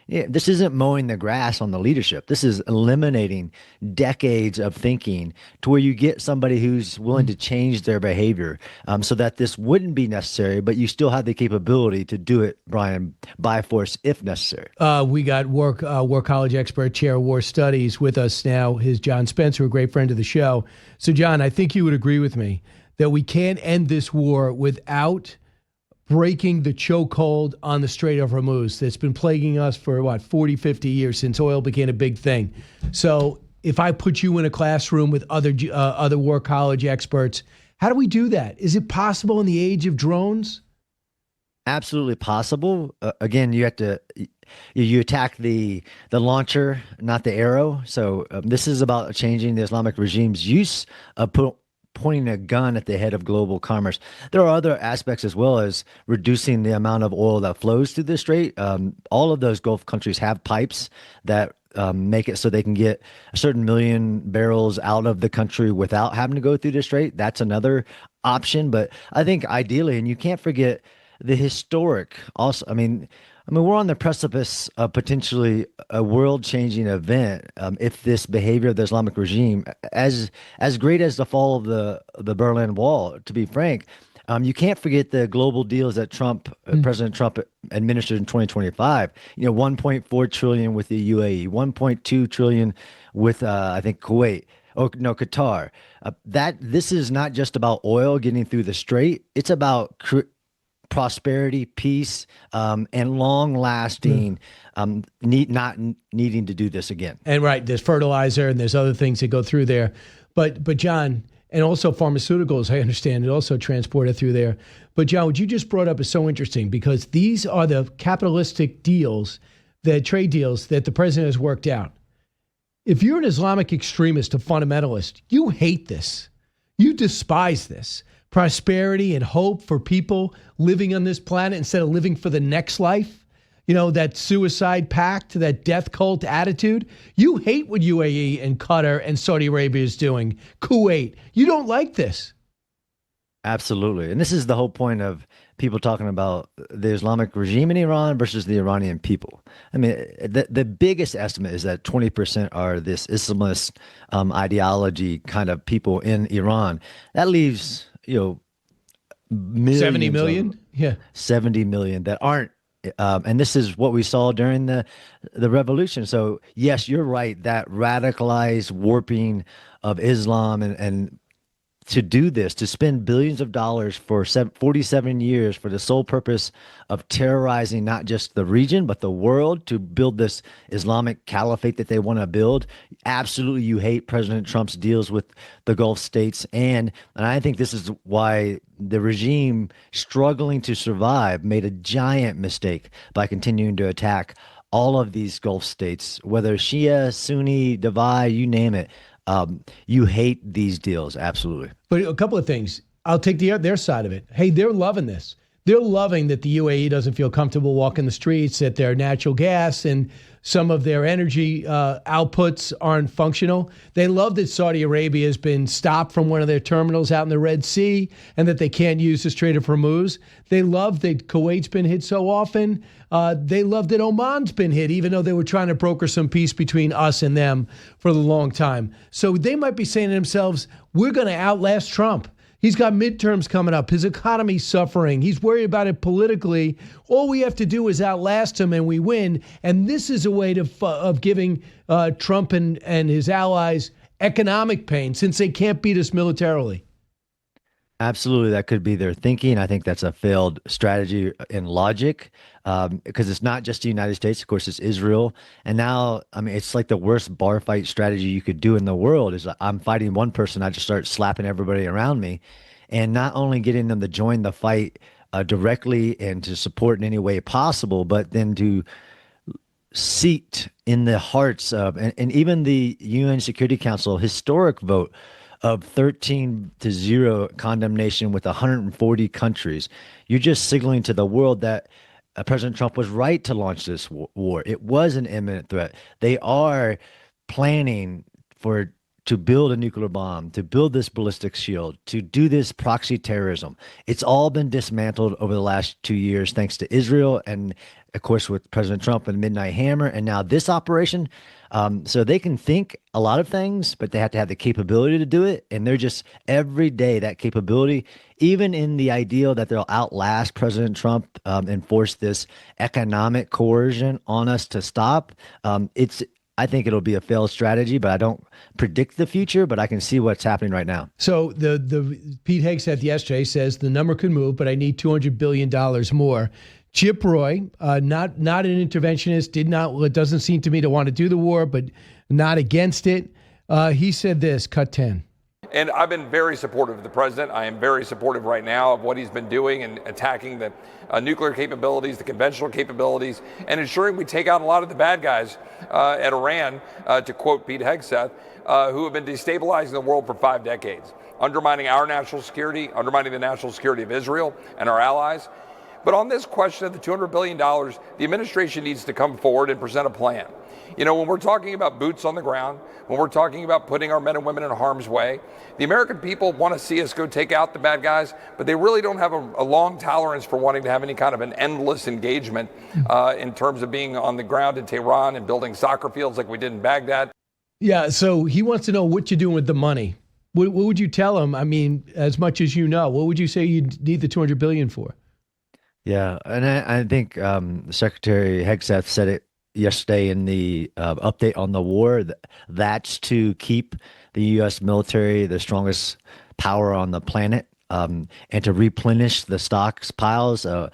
this isn't mowing the grass on the leadership. This is eliminating decades of thinking to where you get somebody who's willing to change their behavior, so that this wouldn't be necessary, but you still have the capability to do it, Brian, by force if necessary. We got War College expert, chair of war studies with us now. His John Spencer, a great friend of the show. So, John, I think you would agree with me that we can't end this war without breaking the chokehold on the Strait of Hormuz that's been plaguing us for, 40, 50 years since oil became a big thing. So if I put you in a classroom with other War College experts, how do we do that? Is it possible in the age of drones? Absolutely possible. Again, you have to you attack the launcher, not the arrow. So this is about changing the Islamic regime's use of pointing a gun at the head of global commerce. There are other aspects as well, as reducing the amount of oil that flows through the strait. All of those Gulf countries have pipes that make it so they can get a certain million barrels out of the country without having to go through the strait. That's another option. But I think ideally, and you can't forget the historic also, we're on the precipice of potentially a world-changing event if this behavior of the Islamic regime, as great as the fall of the Berlin Wall, to be frank, you can't forget the global deals that President Trump administered in 2025. 1.4 trillion with the UAE, 1.2 trillion with I think Kuwait. Qatar. This is not just about oil getting through the strait. It's about prosperity, peace, and long-lasting, not needing to do this again. And right, there's fertilizer and there's other things that go through there. But John, and also pharmaceuticals, I understand, it also transported through there. But John, what you just brought up is so interesting, because these are the capitalistic deals, the trade deals that the president has worked out. If you're an Islamic extremist, a fundamentalist, you hate this. You despise this. Prosperity and hope for people living on this planet instead of living for the next life. That suicide pact, that death cult attitude. You hate what UAE and Qatar and Saudi Arabia is doing. Kuwait. You don't like this. Absolutely. And this is the whole point of people talking about the Islamic regime in Iran versus the Iranian people. The biggest estimate is that 20% are this Islamist ideology kind of people in Iran. That leaves millions 70 million? 70 million that aren't. And this is what we saw during the revolution. So, yes, you're right. That radicalized warping of Islam and to do this, to spend billions of dollars for 47 years for the sole purpose of terrorizing not just the region, but the world, to build this Islamic caliphate that they want to build. Absolutely, you hate President Trump's deals with the Gulf states. And I think this is why the regime, struggling to survive, made a giant mistake by continuing to attack all of these Gulf states, whether Shia, Sunni, divide, you name it. You hate these deals, absolutely. But a couple of things. I'll take their side of it. Hey, they're loving this. They're loving that the UAE doesn't feel comfortable walking the streets, that their natural gas and some of their energy outputs aren't functional. They love that Saudi Arabia has been stopped from one of their terminals out in the Red Sea and that they can't use the Strait of Hormuz. They love that Kuwait's been hit so often. They love that Oman's been hit, even though they were trying to broker some peace between us and them for a long time. So they might be saying to themselves, we're going to outlast Trump. He's got midterms coming up. His economy's suffering. He's worried about it politically. All we have to do is outlast him and we win. And this is a way of giving Trump and his allies economic pain, since they can't beat us militarily. Absolutely, that could be their thinking. I think that's a failed strategy in logic, because it's not just the United States. Of course, it's Israel. And now, I mean, it's like the worst bar fight strategy you could do in the world is I'm fighting one person, I just start slapping everybody around me. And not only getting them to join the fight directly and to support in any way possible, but then to seat in the hearts of, and even the UN Security Council historic vote of 13-0 condemnation with 140 countries. You're just signaling to the world that President Trump was right to launch this war. It was an imminent threat. They are planning to build a nuclear bomb, to build this ballistic shield, to do this proxy terrorism. It's all been dismantled over the last 2 years, thanks to Israel and, of course, with President Trump and the Midnight Hammer, and now this operation. So they can think a lot of things, but they have to have the capability to do it. And they're just every day that capability, even in the ideal that they'll outlast President Trump and force this economic coercion on us to stop. I think it'll be a failed strategy, but I don't predict the future, but I can see what's happening right now. So the Pete Hegseth yesterday says the number could move, but I need $200 billion more. Chip Roy, not an interventionist, doesn't seem to me to want to do the war, but not against it. He said this, cut 10. And I've been very supportive of the president. I am very supportive right now of what he's been doing and attacking the nuclear capabilities, the conventional capabilities, and ensuring we take out a lot of the bad guys at Iran, to quote Pete Hegseth, who have been destabilizing the world for 5 decades, undermining our national security, undermining the national security of Israel and our allies. But on this question of the $200 billion, the administration needs to come forward and present a plan. You know, when we're talking about boots on the ground, when we're talking about putting our men and women in harm's way, the American people want to see us go take out the bad guys, but they really don't have a long tolerance for wanting to have any kind of an endless engagement in terms of being on the ground in Tehran and building soccer fields like we did in Baghdad. Yeah, so he wants to know what you're doing with the money. What would you tell him? I mean, as much as you know, what would you say you need the $200 billion for? Yeah, and I think Secretary Hegseth said it yesterday in the update on the war. That's to keep the U.S. military the strongest power on the planet, and to replenish the stockpiles.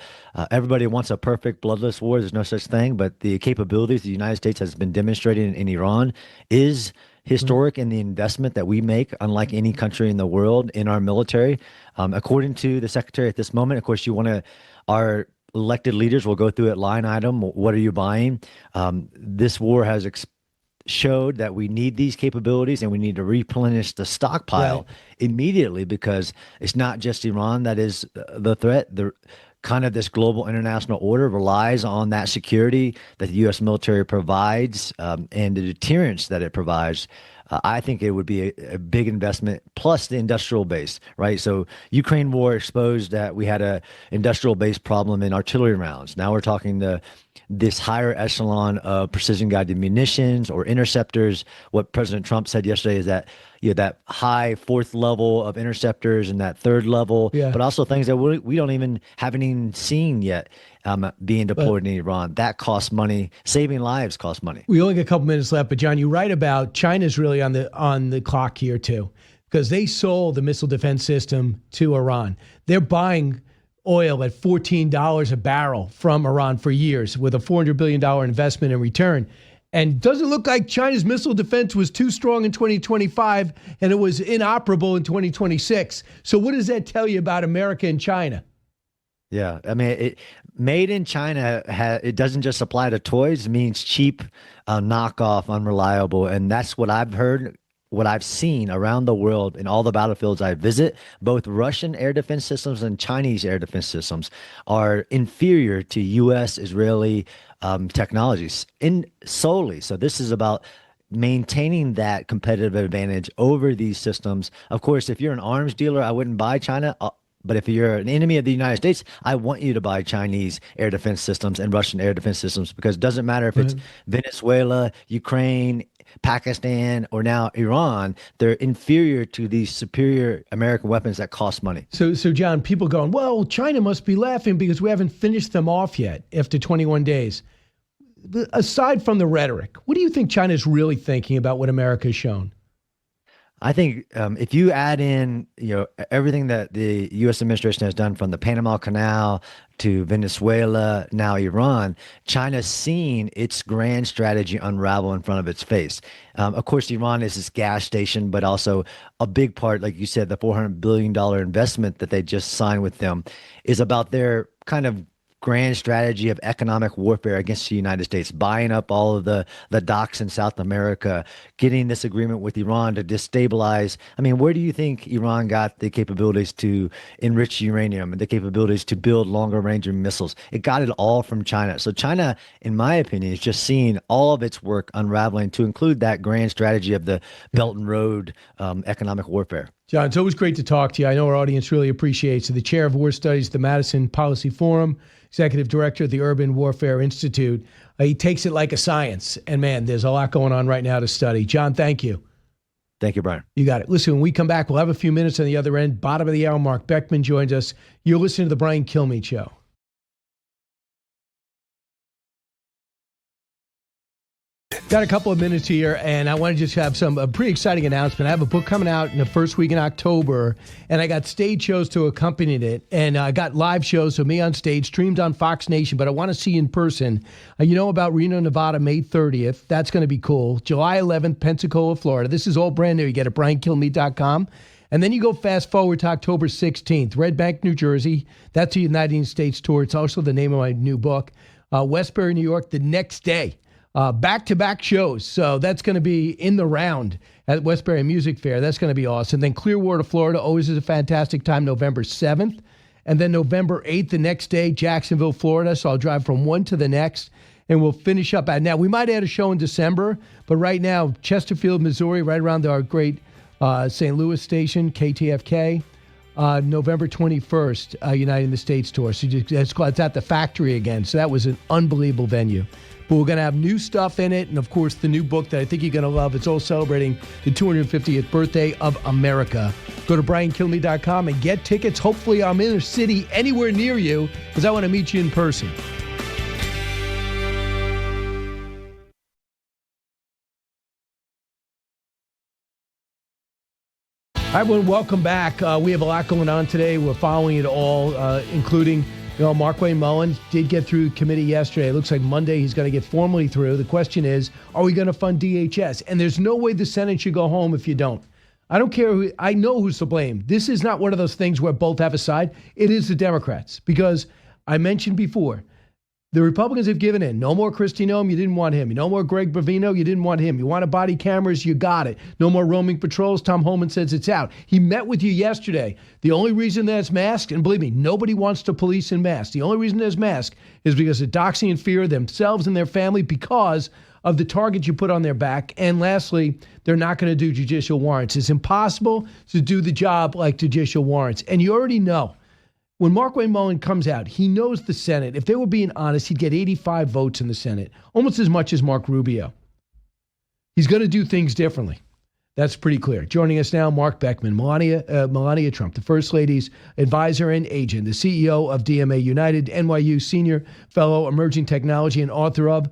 Everybody wants a perfect bloodless war. There's no such thing, but the capabilities the United States has been demonstrating in Iran is historic in the investment that we make, unlike any country in the world, in our military. According to the Secretary at this moment, of course, our elected leaders will go through it line item. What are you buying? This war has showed that we need these capabilities and we need to replenish the stockpile immediately, because it's not just Iran that is the threat. The kind of this global international order relies on that security that the U.S. military provides, and the deterrence that it provides. I think it would be a big investment, plus the industrial base, right? So Ukraine war exposed that we had a industrial base problem in artillery rounds. Now we're talking this higher echelon of precision guided munitions or interceptors. What President Trump said yesterday is that that high 4th level of interceptors and that 3rd level, but also things that we haven't even seen yet being deployed in Iran. That costs money. Saving lives costs money. We only got a couple minutes left, but John, you write about China's really on the clock here too, because they sold the missile defense system to Iran. They're buying oil at $14 a barrel from Iran for years with a $400 billion investment in return. And doesn't look like China's missile defense was too strong in 2025 and it was inoperable in 2026. So what does that tell you about America and China? Yeah, I mean, made in China, it doesn't just apply to toys. It means cheap, knockoff, unreliable. And that's what I've heard, what I've seen around the world in all the battlefields I visit. Both Russian air defense systems and Chinese air defense systems are inferior to U.S., Israeli technologies solely. So this is about maintaining that competitive advantage over these systems. Of course, if you're an arms dealer, I wouldn't buy China. But if you're an enemy of the United States, I want you to buy Chinese air defense systems and Russian air defense systems, because it doesn't matter if it's Venezuela, Ukraine, Pakistan, or now Iran, they're inferior to these superior American weapons that cost money. So John, people going, well, China must be laughing because we haven't finished them off yet after 21 days. Aside from the rhetoric, what do you think China's really thinking about what America has shown? I think if you add in, everything that the U.S. administration has done from the Panama Canal to Venezuela, now Iran, China's seen its grand strategy unravel in front of its face. Of course, Iran is this gas station, but also a big part, like you said, the $400 billion investment that they just signed with them is about their kind of grand strategy of economic warfare against the United States, buying up all of the docks in South America, getting this agreement with Iran to destabilize. I mean, where do you think Iran got the capabilities to enrich uranium and the capabilities to build longer range missiles? It got it all from China. So China, in my opinion, is just seeing all of its work unraveling to include that grand strategy of the Belt and Road economic warfare. John, it's always great to talk to you. I know our audience really appreciates it. The chair of war studies at the Madison Policy Forum, executive director of the Urban Warfare Institute. He takes it like a science. And man, there's a lot going on right now to study. John, thank you. Thank you, Brian. You got it. Listen, when we come back, we'll have a few minutes on the other end. Bottom of the hour, Marc Beckman joins us. You're listening to the Brian Kilmeade Show. Got a couple of minutes here, and I want to just have a pretty exciting announcement. I have a book coming out in the first week in October, and I got stage shows to accompany it, and I got live shows of me on stage, streamed on Fox Nation, but I want to see you in person. You know about Reno, Nevada, May 30th. That's going to be cool. July 11th, Pensacola, Florida. This is all brand new. You get it at briankilmeade.com. And then you go fast forward to October 16th, Red Bank, New Jersey. That's the United States tour. It's also the name of my new book. Westbury, New York, the next day. Back-to-back shows. So that's going to be in the round at Westbury Music Fair. That's going to be awesome. Then Clearwater, Florida, always is a fantastic time, November 7th. And then November 8th, the next day, Jacksonville, Florida. So I'll drive from one to the next, and we'll finish up at. Now, we might add a show in December, but right now, Chesterfield, Missouri, right around our great St. Louis station, KTFK, November 21st, United States tour. So it's at the factory again. So that was an unbelievable venue. But we're going to have new stuff in it. And, of course, the new book that I think you're going to love. It's all celebrating the 250th birthday of America. Go to briankilmeade.com and get tickets. Hopefully I'm in a city anywhere near you because I want to meet you in person. All right, well, welcome back. We have a lot going on today. We're following it all, including... Markwayne Mullin did get through committee yesterday. It looks like Monday he's going to get formally through. The question is, are we going to fund DHS? And there's no way the Senate should go home if you don't. I don't care who, I know who's to blame. This is not one of those things where both have a side. It is the Democrats. Because I mentioned before, the Republicans have given in. No more Kristi Noem, you didn't want him. No more Greg Bovino, you didn't want him. You wanted body cameras, you got it. No more roaming patrols, Tom Homan says it's out. He met with you yesterday. The only reason there's masks, and believe me, nobody wants to police in masks. The only reason there's masks is because of doxing and fear themselves and their family because of the target you put on their back. And lastly, they're not going to do judicial warrants. It's impossible to do the job like judicial warrants. And you already know. When Markwayne Mullin comes out, he knows the Senate. If they were being honest, he'd get 85 votes in the Senate, almost as much as Mark Rubio. He's going to do things differently. That's pretty clear. Joining us now, Marc Beckman, Melania Trump, the First Lady's advisor and agent, the CEO of DMA United, NYU Senior Fellow, Emerging Technology, and author of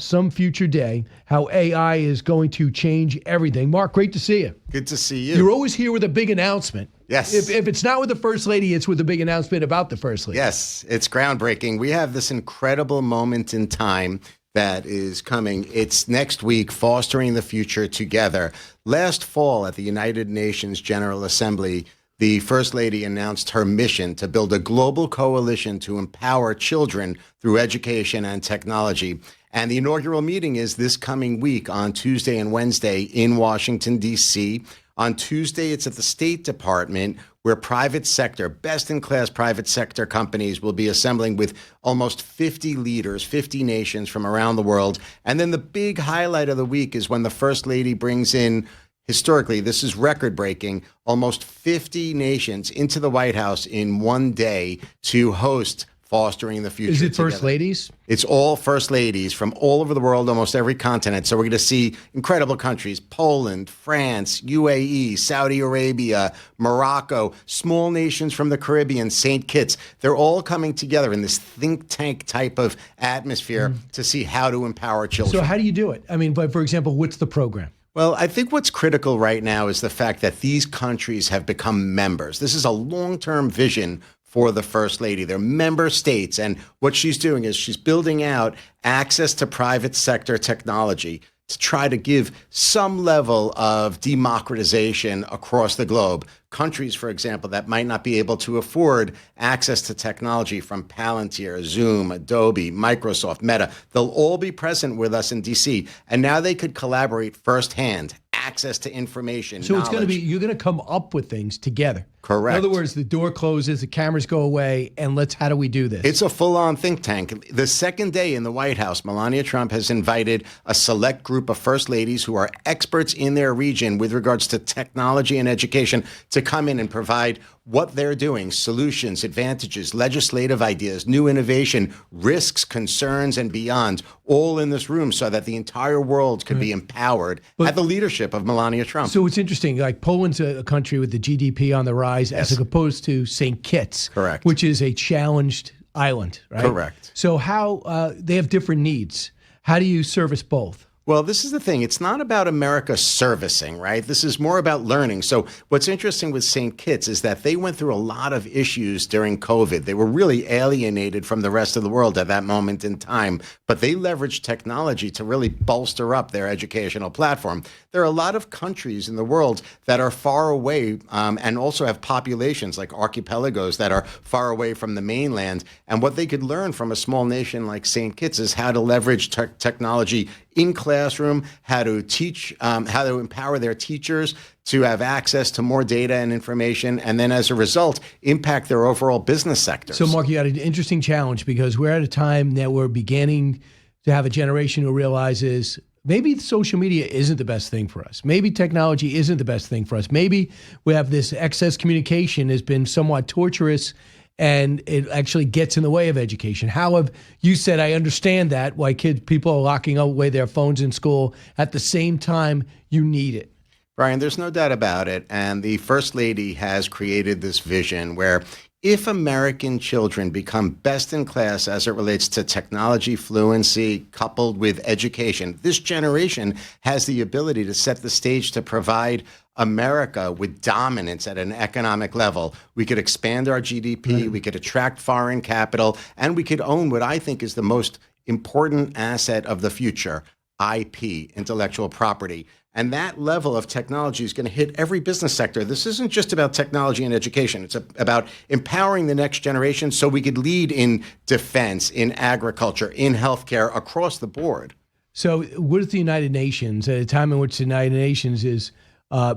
Some Future Day, How AI is Going to Change Everything. Marc, great to see you. Good to see you. You're always here with a big announcement. Yes. If it's not with the First Lady, it's with a big announcement about the First Lady. Yes, it's groundbreaking. We have this incredible moment in time that is coming. It's next week, Fostering the Future Together. Last fall at the United Nations General Assembly, the First Lady announced her mission to build a global coalition to empower children through education and technology. And the inaugural meeting is this coming week on Tuesday and Wednesday in Washington, D.C. On Tuesday, it's at the State Department, where private sector, best-in-class private sector companies will be assembling with almost 50 leaders, 50 nations from around the world. And then the big highlight of the week is when the First Lady brings in, historically, this is record-breaking, almost 50 nations into the White House in one day to host Fostering the Future. Is it together. First Ladies? It's all First Ladies from all over the world, almost every continent. So we're going to see incredible countries, Poland, France, UAE, Saudi Arabia, Morocco, small nations from the Caribbean, St. Kitts. They're all coming together in this think tank type of atmosphere to see how to empower children. So how do you do it? I mean, but for example, what's the program? Well, I think what's critical right now is the fact that these countries have become members. This is a long-term vision for the First Lady. They're member states. And what she's doing is she's building out access to private sector technology to try to give some level of democratization across the globe. Countries, for example, that might not be able to afford access to technology from Palantir, Zoom, Adobe, Microsoft, Meta, they'll all be present with us in DC. And now they could collaborate firsthand, access to information, So it's going to knowledge. be, you're going to come up with things together. Correct. In other words, the door closes, the cameras go away, and how do we do this? It's a full-on think tank. The second day in the White House, Melania Trump has invited a select group of first ladies who are experts in their region with regards to technology and education to come in and provide what they're doing, solutions, advantages, legislative ideas, new innovation, risks, concerns, and beyond, all in this room so that the entire world could be empowered at the leadership of Melania Trump. So it's interesting, like Poland's a country with the GDP on the rise as opposed to St. Kitts, Correct. which is a challenged island, right? Correct. So how they have different needs. How do you service both? Well, this is the thing. It's not about America servicing, right? This is more about learning. So what's interesting with St. Kitts is that they went through a lot of issues during COVID. They were really alienated from the rest of the world at that moment in time, but they leveraged technology to really bolster up their educational platform. There are a lot of countries in the world that are far away and also have populations like archipelagos that are far away from the mainland. And what they could learn from a small nation like St. Kitts is how to leverage technology in classroom, how to teach, how to empower their teachers to have access to more data and information, and then as a result, impact their overall business sectors. So, Marc, you got an interesting challenge because we're at a time that we're beginning to have a generation who realizes maybe social media isn't the best thing for us. Maybe technology isn't the best thing for us. Maybe we have this excess communication has been somewhat torturous and it actually gets in the way of education. How have you said, I understand that, why people are locking away their phones in school. At the same time, you need it. Brian, there's no doubt about it. And the First Lady has created this vision where if American children become best in class as it relates to technology fluency coupled with education, this generation has the ability to set the stage to provide America with dominance at an economic level. We could expand our GDP, we could attract foreign capital, and we could own what I think is the most important asset of the future, IP, intellectual property. And that level of technology is going to hit every business sector. This isn't just about technology and education. It's about empowering the next generation so we could lead in defense, in agriculture, in healthcare, across the board. So what is the United Nations at a time in which the United Nations is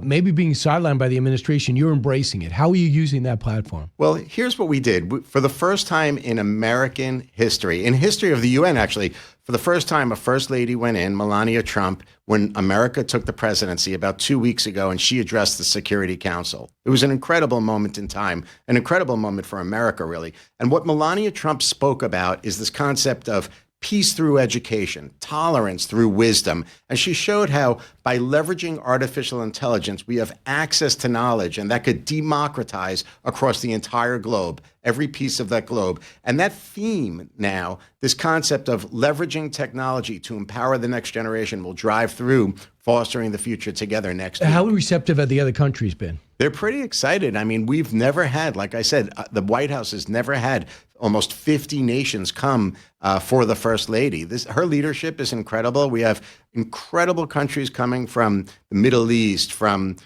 maybe being sidelined by the administration? You're embracing it. How are you using that platform? Well, here's what we did. For the first time in American history, in history of the UN, actually, for the first time, a First Lady went in, Melania Trump, when America took the presidency about 2 weeks ago, and she addressed the Security Council. It was an incredible moment in time, an incredible moment for America, really. And what Melania Trump spoke about is this concept of peace through education, tolerance through wisdom. And she showed how by leveraging artificial intelligence, we have access to knowledge, and that could democratize across the entire globe, every piece of that globe. And that theme now, this concept of leveraging technology to empower the next generation, will drive through fostering the future together next week. How receptive have the other countries been? They're pretty excited. I mean, we've never had, like I said, the White House has never had almost 50 nations come for the First Lady. Her leadership is incredible. We have incredible countries coming from the Middle East, from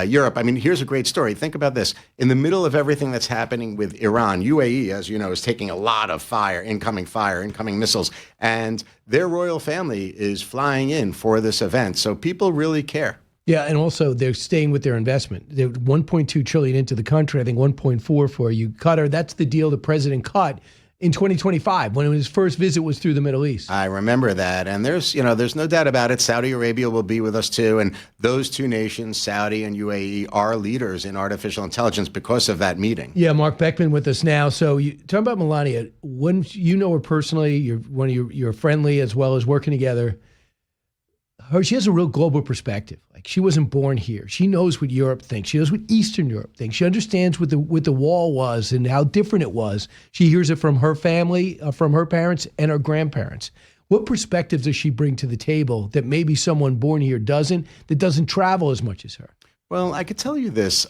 Europe. I mean, here's a great story. Think about this. In the middle of everything that's happening with Iran, UAE, as you know, is taking a lot of incoming missiles, and their royal family is flying in for this event. So people really care. Yeah, and also they're staying with their investment. They're $1.2 trillion into the country. I think 1.4 for you, Qatar. That's the deal the president cut in 2025 when his first visit was through the Middle East. I remember that, and there's no doubt about it. Saudi Arabia will be with us too, and those two nations, Saudi and UAE, are leaders in artificial intelligence because of that meeting. Yeah, Marc Beckman with us now. So you talk about Melania. When you know her personally, you're friendly as well as working together. She has a real global perspective. Like, she wasn't born here. She knows what Europe thinks. She knows what Eastern Europe thinks. She understands what the wall was and how different it was. She hears it from her family, from her parents and her grandparents. What perspectives does she bring to the table that maybe someone born here doesn't, that doesn't travel as much as her? Well, I could tell you this.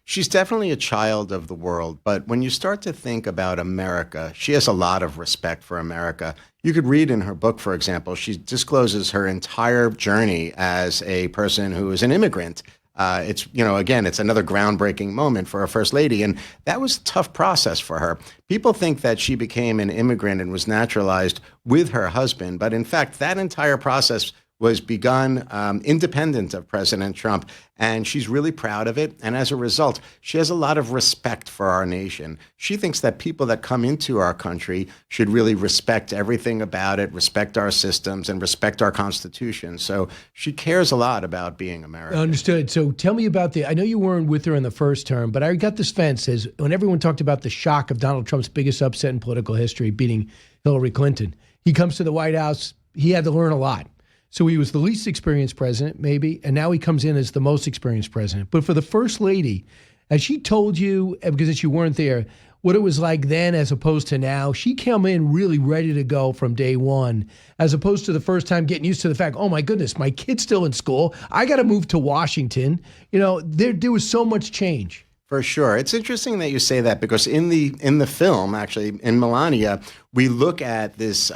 She's definitely a child of the world. But when you start to think about America, she has a lot of respect for America. You could read in her book, for example, she discloses her entire journey as a person who is an immigrant. It's, again, it's another groundbreaking moment for a first lady. And that was a tough process for her. People think that she became an immigrant and was naturalized with her husband. But in fact, that entire process was begun independent of President Trump, and she's really proud of it. And as a result, she has a lot of respect for our nation. She thinks that people that come into our country should really respect everything about it, respect our systems, and respect our Constitution. So she cares a lot about being American. Understood. So tell me about I know you weren't with her in the first term, but I got this sense as when everyone talked about the shock of Donald Trump's biggest upset in political history, beating Hillary Clinton, he comes to the White House, he had to learn a lot. So he was the least experienced president, maybe, and now he comes in as the most experienced president. But for the first lady, as she told you, because you weren't there, what it was like then as opposed to now, she came in really ready to go from day one, as opposed to the first time getting used to the fact, oh my goodness, my kid's still in school. I got to move to Washington. There was so much change. For sure. It's interesting that you say that because in the film, actually, in Melania, we look at this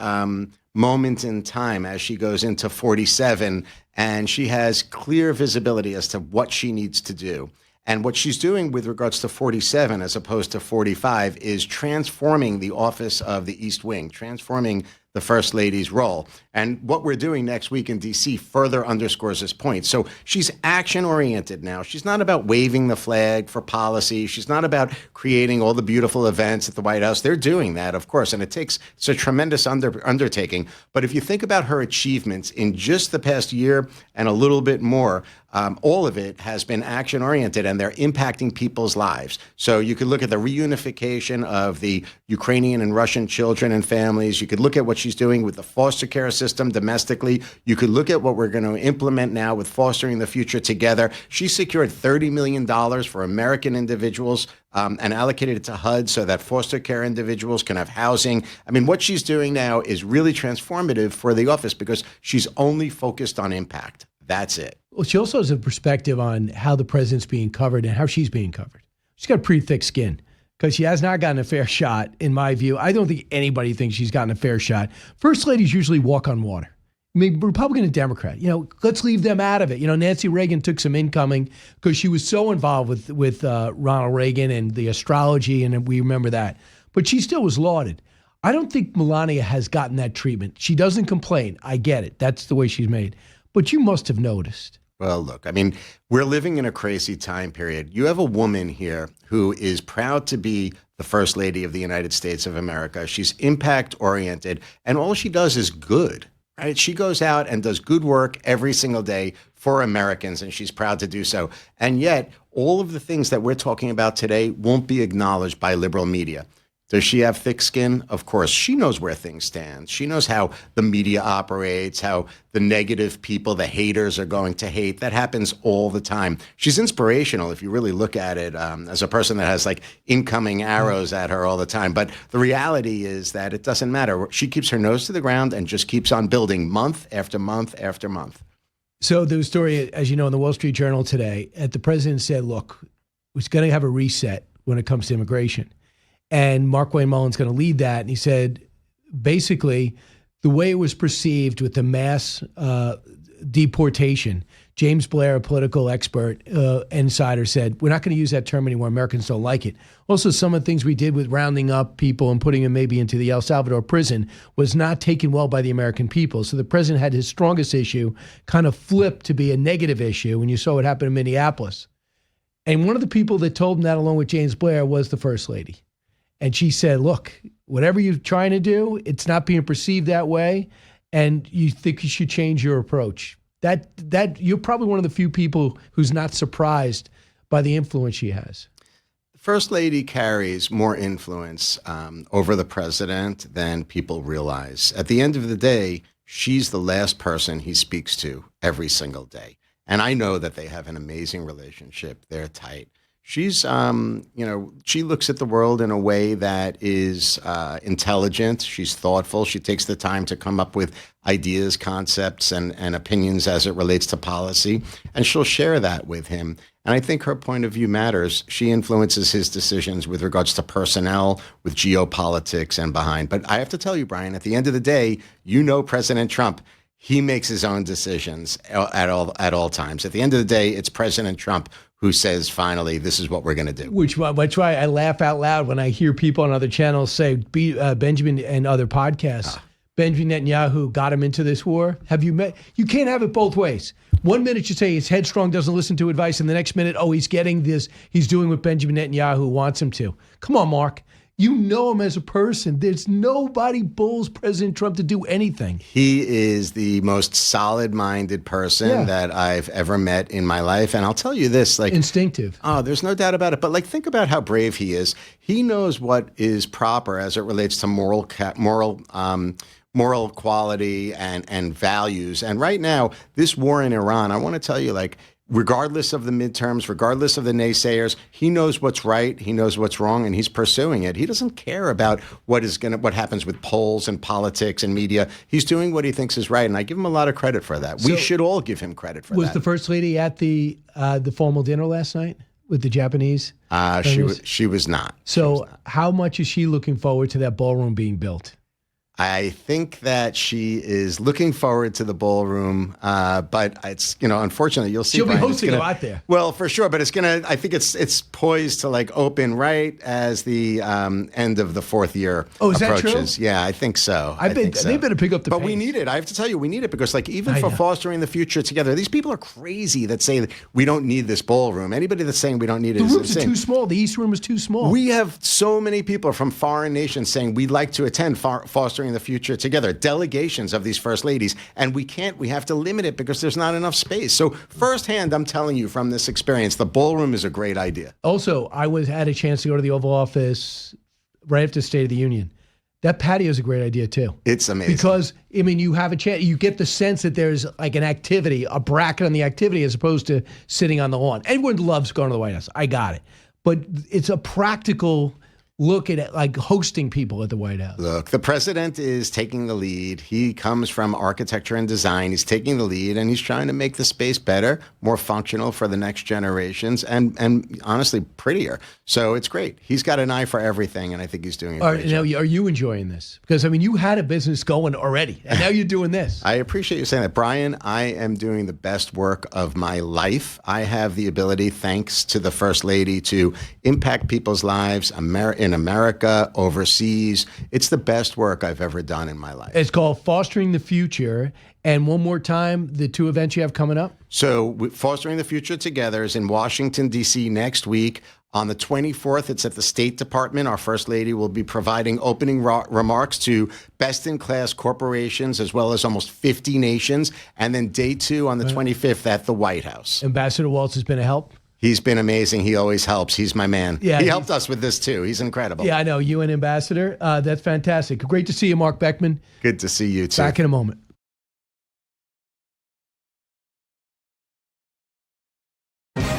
moment in time as she goes into 47, and she has clear visibility as to what she needs to do. And what she's doing with regards to 47 as opposed to 45 is transforming the office of the East Wing, transforming the First Lady's role. And what we're doing next week in D.C. further underscores this point. So she's action-oriented now. She's not about waving the flag for policy. She's not about creating all the beautiful events at the White House. They're doing that, of course, and it's a tremendous undertaking. But if you think about her achievements in just the past year and a little bit more, all of it has been action-oriented, and they're impacting people's lives. So you could look at the reunification of the Ukrainian and Russian children and families. You could look at what she's doing with the foster care system domestically. You could look at what we're going to implement now with Fostering the Future Together. She secured $30 million for American individuals and allocated it to HUD so that foster care individuals can have housing. I mean, what she's doing now is really transformative for the office because she's only focused on impact. That's it. Well, she also has a perspective on how the president's being covered and how she's being covered. She's got a pretty thick skin because she has not gotten a fair shot, in my view. I don't think anybody thinks she's gotten a fair shot. First ladies usually walk on water. I mean, Republican and Democrat, let's leave them out of it. Nancy Reagan took some incoming because she was so involved with Ronald Reagan and the astrology, and we remember that. But she still was lauded. I don't think Melania has gotten that treatment. She doesn't complain. I get it. That's the way she's made. But you must have noticed. Well, look, I mean, we're living in a crazy time period. You have a woman here who is proud to be the First Lady of the United States of America. She's impact-oriented, and all she does is good, right? She goes out and does good work every single day for Americans, and she's proud to do so. And yet, all of the things that we're talking about today won't be acknowledged by liberal media. Does she have thick skin? Of course. She knows where things stand. She knows how the media operates, how the negative people, the haters, are going to hate. That happens all the time. She's inspirational if you really look at it as a person that has like incoming arrows at her all the time. But the reality is that it doesn't matter. She keeps her nose to the ground and just keeps on building month after month after month. So there was a story, as you know, in the Wall Street Journal today, the president said, look, we're going to have a reset when it comes to immigration. And Marc Mullen's going to lead that. And he said, basically, the way it was perceived with the mass deportation, James Blair, a political expert, insider, said, we're not going to use that term anymore. Americans don't like it. Also, some of the things we did with rounding up people and putting them maybe into the El Salvador prison was not taken well by the American people. So the president had his strongest issue kind of flipped to be a negative issue when you saw what happened in Minneapolis. And one of the people that told him that, along with James Blair, was the First Lady. And she said, look, whatever you're trying to do, it's not being perceived that way. And you think you should change your approach. That you're probably one of the few people who's not surprised by the influence she has. The First Lady carries more influence over the president than people realize. At the end of the day, she's the last person he speaks to every single day. And I know that they have an amazing relationship. They're tight. She's, she looks at the world in a way that is intelligent. She's thoughtful. She takes the time to come up with ideas, concepts, and opinions as it relates to policy, and she'll share that with him. And I think her point of view matters. She influences his decisions with regards to personnel, with geopolitics, and behind. But I have to tell you, Brian, at the end of the day, President Trump, he makes his own decisions at all times. At the end of the day, it's President Trump who says, finally, this is what we're going to do. Which why I laugh out loud when I hear people on other channels say, Benjamin and other podcasts, Benjamin Netanyahu got him into this war. Have you met? You can't have it both ways. One minute you say he's headstrong, doesn't listen to advice, and the next minute, he's getting this. He's doing what Benjamin Netanyahu wants him to. Come on, Marc. You know him as a person. There's nobody bulls President Trump to do anything. He is the most solid-minded person that I've ever met in my life. And I'll tell you this, instinctive. Oh, there's no doubt about it. But think about how brave he is. He knows what is proper as it relates to moral quality and values. And right now, this war in Iran, I want to tell you, regardless of the midterms, regardless of the naysayers, he knows what's right, he knows what's wrong, and he's pursuing it. He doesn't care about what happens with polls and politics and media. He's doing what he thinks is right, and I give him a lot of credit for that. We should all give him credit for that. Was the First Lady at the formal dinner last night with the Japanese? She was not. So how much is she looking forward to that ballroom being built? I think that she is looking forward to the ballroom, but it's, unfortunately, you'll see. She'll be hosting a lot there. Well, for sure, but I think it's poised to open right as the end of the fourth year approaches. Is that true? Yeah, I think so. They better pick up the pace. But we need it. I have to tell you, we need it because even for fostering the future together, these people are crazy that say that we don't need this ballroom. Anybody that's saying we don't need it is insane. The rooms are too small. The East Room is too small. We have so many people from foreign nations saying we'd like to attend fostering the future together, delegations of these first ladies, and we have to limit it because there's not enough space. So firsthand, I'm telling you from this experience, the ballroom is a great idea. Also, I had a chance to go to the Oval Office right after State of the Union. That patio is a great idea too. It's amazing. Because, you have a chance, you get the sense that there's an activity, a bracket on the activity as opposed to sitting on the lawn. Everyone loves going to the White House. I got it. But it's a practical look at it, hosting people at the White House. Look, the president is taking the lead. He comes from architecture and design. He's taking the lead, and he's trying to make the space better, more functional for the next generations, and honestly, prettier. So it's great. He's got an eye for everything, and I think he's doing a great job. Now, are you enjoying this? Because, you had a business going already, and now you're doing this. I appreciate you saying that. Brian, I am doing the best work of my life. I have the ability, thanks to the First Lady, to impact people's lives in America, overseas. It's the best work I've ever done in my life. It's called Fostering the Future. And one more time, the two events you have coming up? So Fostering the Future Together is in Washington, D.C. next week. On the 24th, it's at the State Department. Our First Lady will be providing opening remarks to best-in-class corporations as well as almost 50 nations. And then day two on the 25th at the White House. Ambassador Waltz has been a help? He's been amazing. He always helps. He's my man. Yeah, he helped us with this, too. He's incredible. Yeah, I know. UN Ambassador. That's fantastic. Great to see you, Marc Beckman. Good to see you, too. Back in a moment.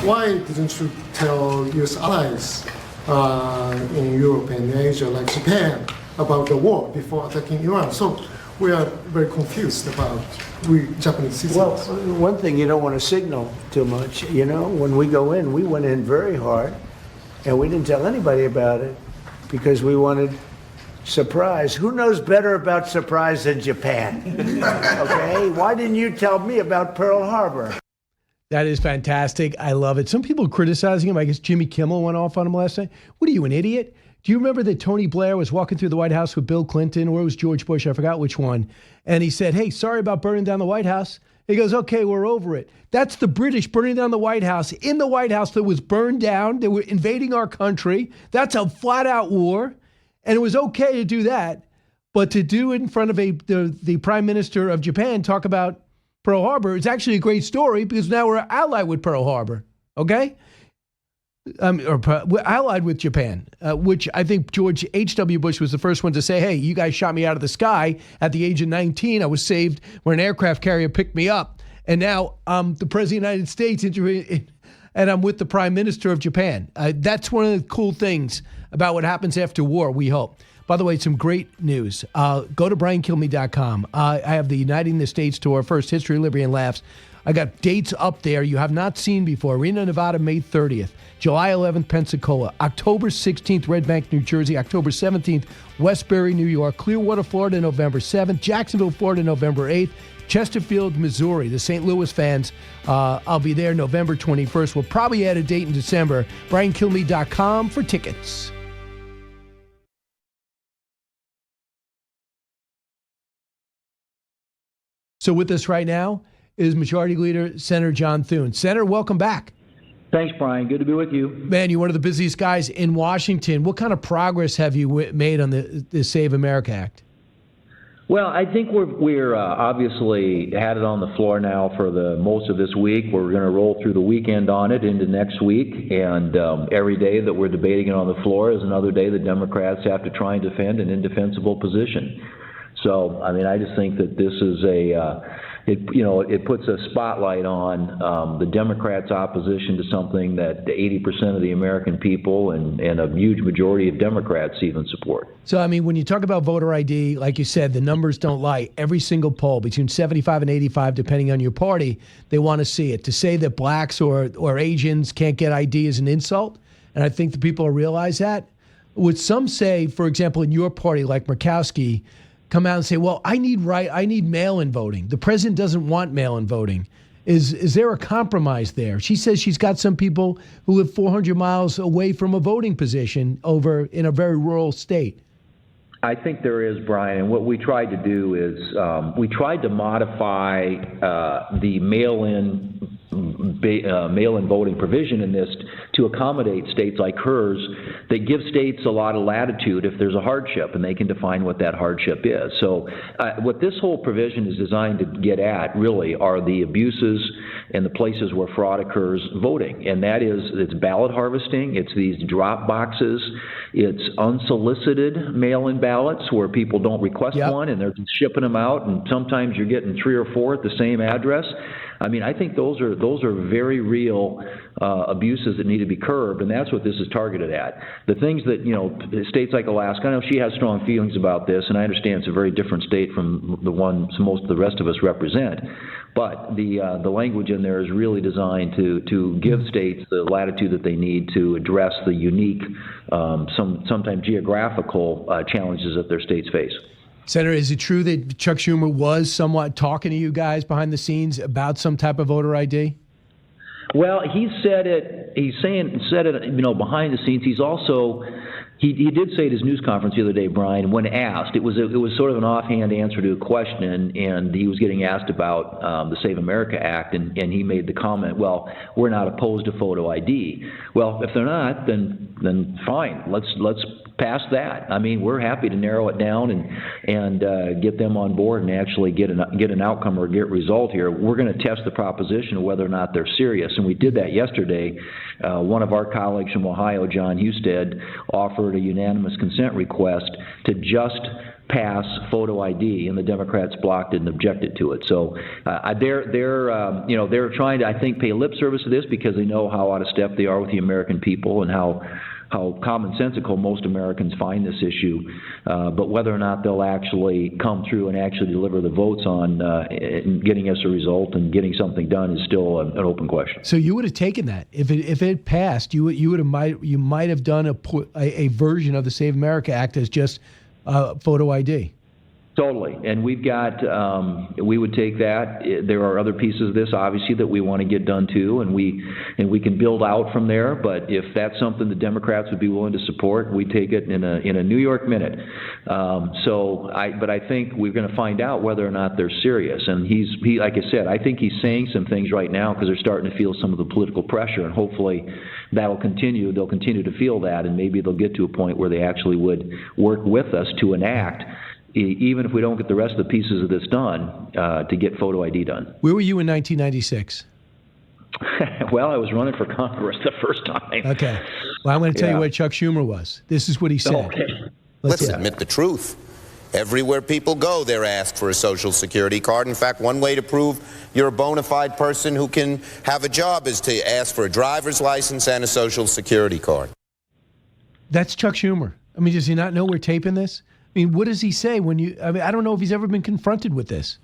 Why didn't you tell U.S. allies in Europe and Asia, like Japan, about the war before attacking Iran? So we are very confused about we Japanese citizens. Well, one thing, you don't want to signal too much. When we go in, we went in very hard, and we didn't tell anybody about it because we wanted surprise. Who knows better about surprise than Japan? Okay? Why didn't you tell me about Pearl Harbor? That is fantastic. I love it. Some people are criticizing him. I guess Jimmy Kimmel went off on him last night. What are you, an idiot? Do you remember that Tony Blair was walking through the White House with Bill Clinton, or it was George Bush? I forgot which one. And he said, hey, sorry about burning down the White House. He goes, okay, we're over it. That's the British burning down the White House. In the White House that was burned down. They were invading our country. That's a flat-out war. And it was okay to do that. But to do it in front of the Prime Minister of Japan, talk about Pearl Harbor, it's actually a great story because now we're allied with Pearl Harbor, okay? We're allied with Japan, which I think George H.W. Bush was the first one to say, hey, you guys shot me out of the sky at the age of 19. I was saved when an aircraft carrier picked me up. And now the President of the United States and I'm with the Prime Minister of Japan. That's one of the cool things about what happens after war, we hope. By the way, some great news. Go to briankilmeade.com. I have the Uniting the States tour, first History, Liberty, and Laughs. I got dates up there you have not seen before. Reno, Nevada, May 30th. July 11th, Pensacola. October 16th, Red Bank, New Jersey. October 17th, Westbury, New York. Clearwater, Florida, November 7th. Jacksonville, Florida, November 8th. Chesterfield, Missouri. The St. Louis fans, I'll be there November 21st. We'll probably add a date in December. briankilmeade.com for tickets. So with us right now is Majority Leader Senator John Thune. Senator, welcome back. Thanks, Brian. Good to be with you. Man, you're one of the busiest guys in Washington. What kind of progress have you made on the Save America Act? Well, I think we're obviously had it on the floor now for the most of this week. We're going to roll through the weekend on it into next week, and every day that we're debating it on the floor is another day the Democrats have to try and defend an indefensible position. So, I mean, I just think that this is it puts a spotlight on the Democrats' opposition to something that 80% of the American people and a huge majority of Democrats even support. So, I mean, when you talk about voter ID, like you said, the numbers don't lie. Every single poll, between 75 and 85, depending on your party, they want to see it. To say that blacks or Asians can't get ID is an insult, and I think the people realize that. Would some say, for example, in your party, like Murkowski, come out and say, well, I need mail-in voting. The president doesn't want mail-in voting. Is there a compromise there? She says she's got some people who live 400 miles away from a voting position over in a very rural state. I think there is, Brian, and what we tried to do is we tried to modify the mail-in voting provision in this to accommodate states like hers that give states a lot of latitude if there's a hardship, and they can define what that hardship is. So what this whole provision is designed to get at really are the abuses and the places where fraud occurs voting, and that is it's ballot harvesting, it's these drop boxes, it's unsolicited mail-in ballots where people don't request one and they're just shipping them out, and sometimes you're getting 3 or 4 at the same address. I mean, I think those are very real abuses that need to be curbed, and that's what this is targeted at. The things that, states like Alaska, I know she has strong feelings about this, and I understand it's a very different state from the one most of the rest of us represent. But the language in there is really designed to give states the latitude that they need to address the unique, sometimes geographical challenges that their states face. Senator, is it true that Chuck Schumer was somewhat talking to you guys behind the scenes about some type of voter ID? Well, he said it. Said it behind the scenes. He's also he did say at his news conference the other day, Brian, when asked, it was sort of an offhand answer to a question, and he was getting asked about the Save America Act, and he made the comment, well, we're not opposed to photo ID. Well, if they're not, then fine. Let's pass that. I mean, we're happy to narrow it down and get them on board and actually get an outcome or get result here. We're going to test the proposition of whether or not they're serious, and we did that yesterday. One of our colleagues from Ohio, John Husted, offered a unanimous consent request to just pass photo ID, and the Democrats blocked it and objected to it. So they're trying to, I think, pay lip service to this because they know how out of step they are with the American people and how commonsensical most Americans find this issue, but whether or not they'll actually come through and actually deliver the votes on getting us a result and getting something done is still an open question. So you would have taken that if it passed. You might have done a version of the Save America Act as just photo ID. Totally, and we've got, we would take that. There are other pieces of this, obviously, that we want to get done too, and we can build out from there. But if that's something the Democrats would be willing to support, we take it in a New York minute. But I think we're going to find out whether or not they're serious. And he, like I said, I think he's saying some things right now because they're starting to feel some of the political pressure, and hopefully that'll continue. They'll continue to feel that, and maybe they'll get to a point where they actually would work with us to enact, even if we don't get the rest of the pieces of this done, to get photo ID done. Where were you in 1996? Well, I was running for Congress the first time. Okay. Well, I'm going to tell you where Chuck Schumer was. This is what he said. Okay. Let's admit the truth. Everywhere people go, they're asked for a Social Security card. In fact, one way to prove you're a bona fide person who can have a job is to ask for a driver's license and a Social Security card. That's Chuck Schumer. I mean, does he not know we're taping this? I mean, what does he say when you, I mean, I don't know if he's ever been confronted with this.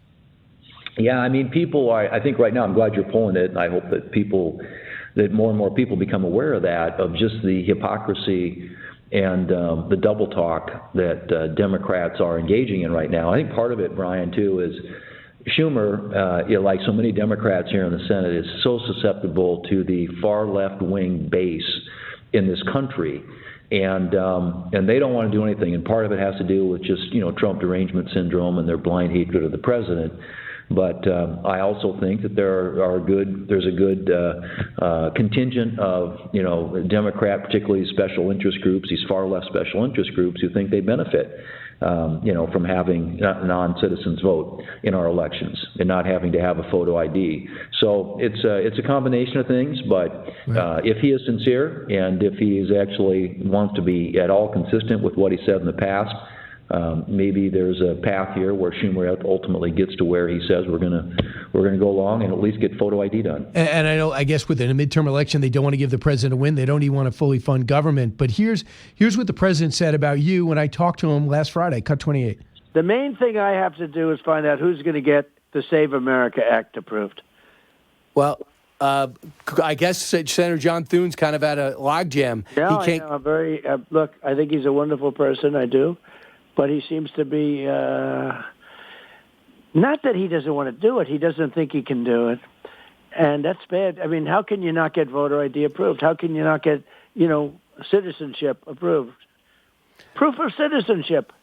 Yeah, I mean, people are, I think right now, I'm glad you're pulling it, and I hope that more and more people become aware of that, of just the hypocrisy and the double talk that Democrats are engaging in right now. I think part of it, Brian, too, is Schumer, like so many Democrats here in the Senate, is so susceptible to the far left-wing base in this country. And they don't want to do anything. And part of it has to do with just, Trump derangement syndrome and their blind hatred of the president. But I also think that there's a good contingent of, Democrat, particularly special interest groups, these far left special interest groups who think they benefit, from having non-citizens vote in our elections and not having to have a photo ID. So it's a combination of things. But if he is sincere and if he is actually wants to be at all consistent with what he said in the past, maybe there's a path here where Schumer ultimately gets to where he says we're gonna go along and at least get photo ID done. And I guess within a midterm election, they don't want to give the president a win. They don't even want to fully fund government. But here's what the president said about you when I talked to him last Friday, Cut 28. The main thing I have to do is find out who's going to get the Save America Act approved. Well, I guess Senator John Thune's kind of at a logjam. No, I'm very look. I think he's a wonderful person. I do. But he seems to be, not that he doesn't want to do it, he doesn't think he can do it. And that's bad. I mean, how can you not get voter ID approved? How can you not get, citizenship approved? Proof of citizenship.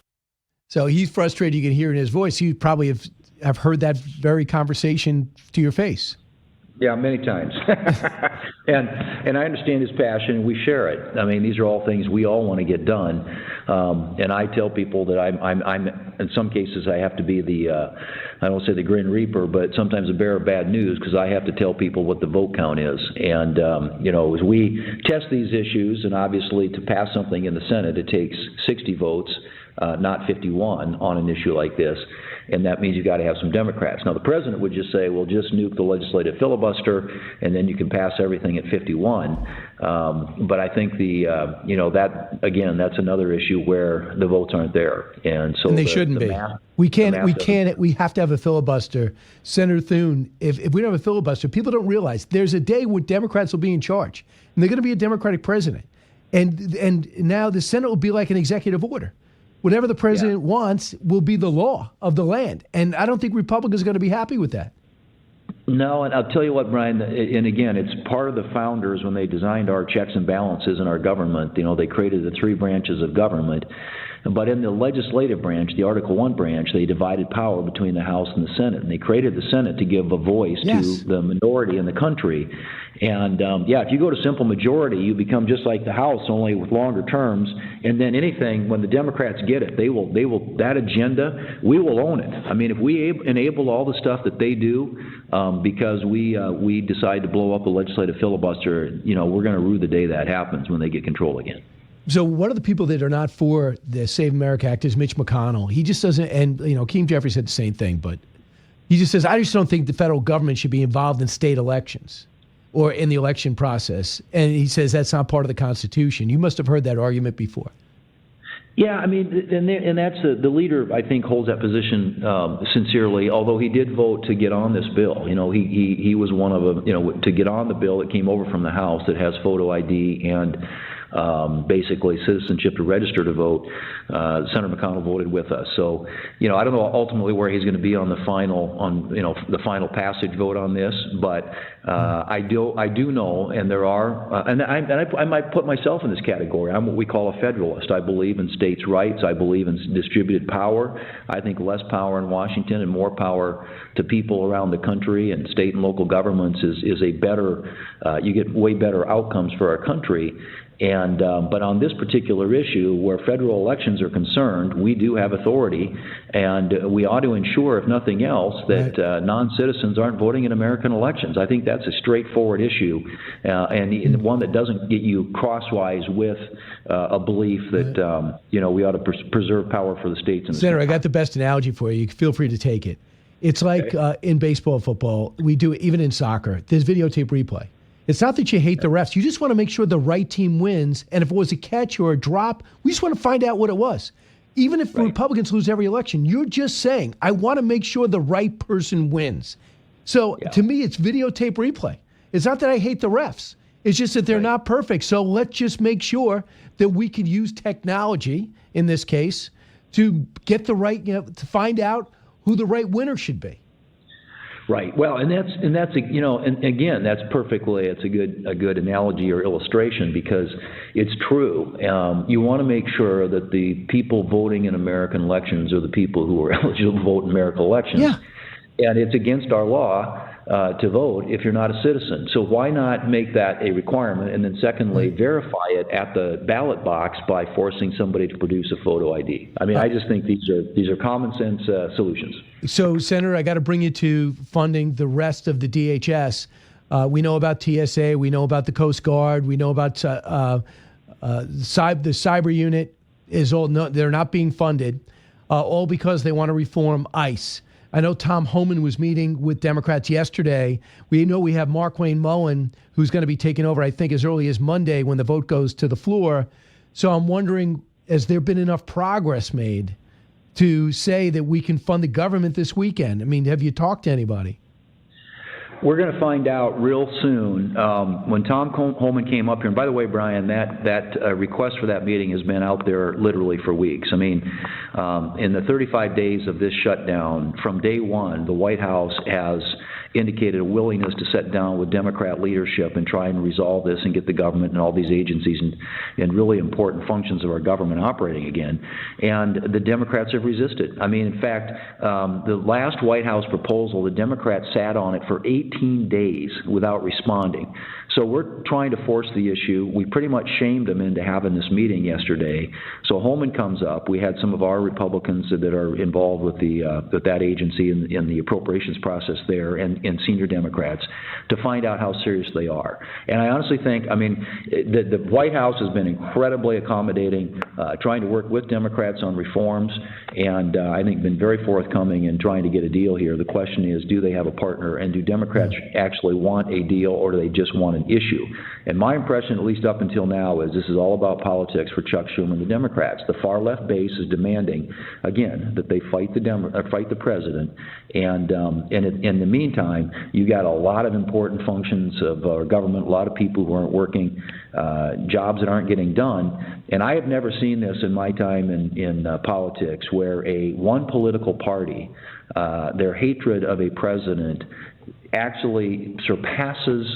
So he's frustrated. You can hear in his voice. You probably have heard that very conversation to your face. Yeah, many times. and I understand his passion, and we share it. I mean, these are all things we all want to get done. And I tell people that I'm in some cases I have to be I don't say the Grim Reaper, but sometimes a bearer of bad news, because I have to tell people what the vote count is. And, as we test these issues, and obviously to pass something in the Senate, it takes 60 votes, not 51 on an issue like this. And that means you've got to have some Democrats. Now, the president would just say, well, just nuke the legislative filibuster, and then you can pass everything at 51. But I think that's another issue where the votes aren't there. And so they shouldn't be. We have to have a filibuster. Senator Thune, if we don't have a filibuster, people don't realize there's a day where Democrats will be in charge, and they're going to be a Democratic president. And now the Senate will be like an executive order. Whatever the president wants will be the law of the land. And I don't think Republicans are going to be happy with that. No, and I'll tell you what, Brian, and again, it's part of the founders when they designed our checks and balances in our government. They created the three branches of government. But in the legislative branch, the Article I branch, they divided power between the House and the Senate. And they created the Senate to give a voice to the minority in the country. And, if you go to simple majority, you become just like the House, only with longer terms. And then anything, when the Democrats get it, they will that agenda, we will own it. I mean, if we enable all the stuff that they do because we decide to blow up a legislative filibuster, we're going to rue the day that happens when they get control again. So one of the people that are not for the Save America Act is Mitch McConnell. He just doesn't, and Keem Jeffrey said the same thing, but he just says, I just don't think the federal government should be involved in state elections or in the election process. And he says that's not part of the Constitution. You must have heard that argument before. Yeah, I mean, and that's the leader, I think, holds that position sincerely, although he did vote to get on this bill. He was one of them, to get on the bill that came over from the House that has photo ID and basically citizenship to register to vote. Senator McConnell voted with us. So, I don't know ultimately where he's going to be on the final passage vote on this, but I do know, and there are, and I might put myself in this category. I'm what we call a federalist. I believe in states' rights. I believe in distributed power. I think less power in Washington and more power to people around the country and state and local governments is a better, you get way better outcomes for our country. And but on this particular issue, where federal elections are concerned, we do have authority, and we ought to ensure, if nothing else, that non-citizens aren't voting in American elections. I think that's a straightforward issue, and one that doesn't get you crosswise with a belief that we ought to preserve power for the states. And Senator, I got the best analogy for you. Feel free to take it. It's like in baseball, football, we do it even in soccer. There's videotape replay. It's not that you hate the refs. You just want to make sure the right team wins. And if it was a catch or a drop, we just want to find out what it was. Even if Republicans lose every election, you're just saying, I want to make sure the right person wins. So to me, it's videotape replay. It's not that I hate the refs. It's just that they're not perfect. So let's just make sure that we can use technology, in this case, to get the right, to find out who the right winner should be. Right. Well, and that's and again, that's perfectly. It's a good analogy or illustration, because it's true. You want to make sure that the people voting in American elections are the people who are eligible to vote in American elections. Yeah. And it's against our law to vote if you're not a citizen. So why not make that a requirement, and then secondly, verify it at the ballot box by forcing somebody to produce a photo ID? I mean, I just think these are common sense solutions. So, Senator, I got to bring you to funding the rest of the DHS. We know about TSA. We know about the Coast Guard. We know about the cyber unit. They're not being funded, all because they want to reform ICE. I know Tom Homan was meeting with Democrats yesterday. We know we have Marc Mullen, who's going to be taking over, I think, as early as Monday when the vote goes to the floor. So I'm wondering, has there been enough progress made to say that we can fund the government this weekend? I mean, have you talked to anybody? We're going to find out real soon. When Tom Homan came up here, and by the way, Brian, that request for that meeting has been out there literally for weeks. I mean, in the 35 days of this shutdown, from day one, the White House has indicated a willingness to sit down with Democrat leadership and try and resolve this and get the government and all these agencies and really important functions of our government operating again. And the Democrats have resisted. I mean, in fact, the last White House proposal, the Democrats sat on it for 18 days without responding. So we're trying to force the issue. We pretty much shamed them into having this meeting yesterday. So Holman comes up. We had some of our Republicans that are involved with that agency in the appropriations process there, and senior Democrats, to find out how serious they are. And I honestly think, I mean, the White House has been incredibly accommodating, trying to work with Democrats on reforms, and I think been very forthcoming in trying to get a deal here. The question is, do they have a partner, and do Democrats actually want a deal, or do they just want an issue? And my impression, at least up until now, is this is all about politics for Chuck Schumer and the Democrats. The far left base is demanding, again, that they fight the president, and in the meantime, you got a lot of important functions of our government, a lot of people who aren't working, jobs that aren't getting done. And I have never seen this in my time in politics, where one political party, their hatred of a president actually surpasses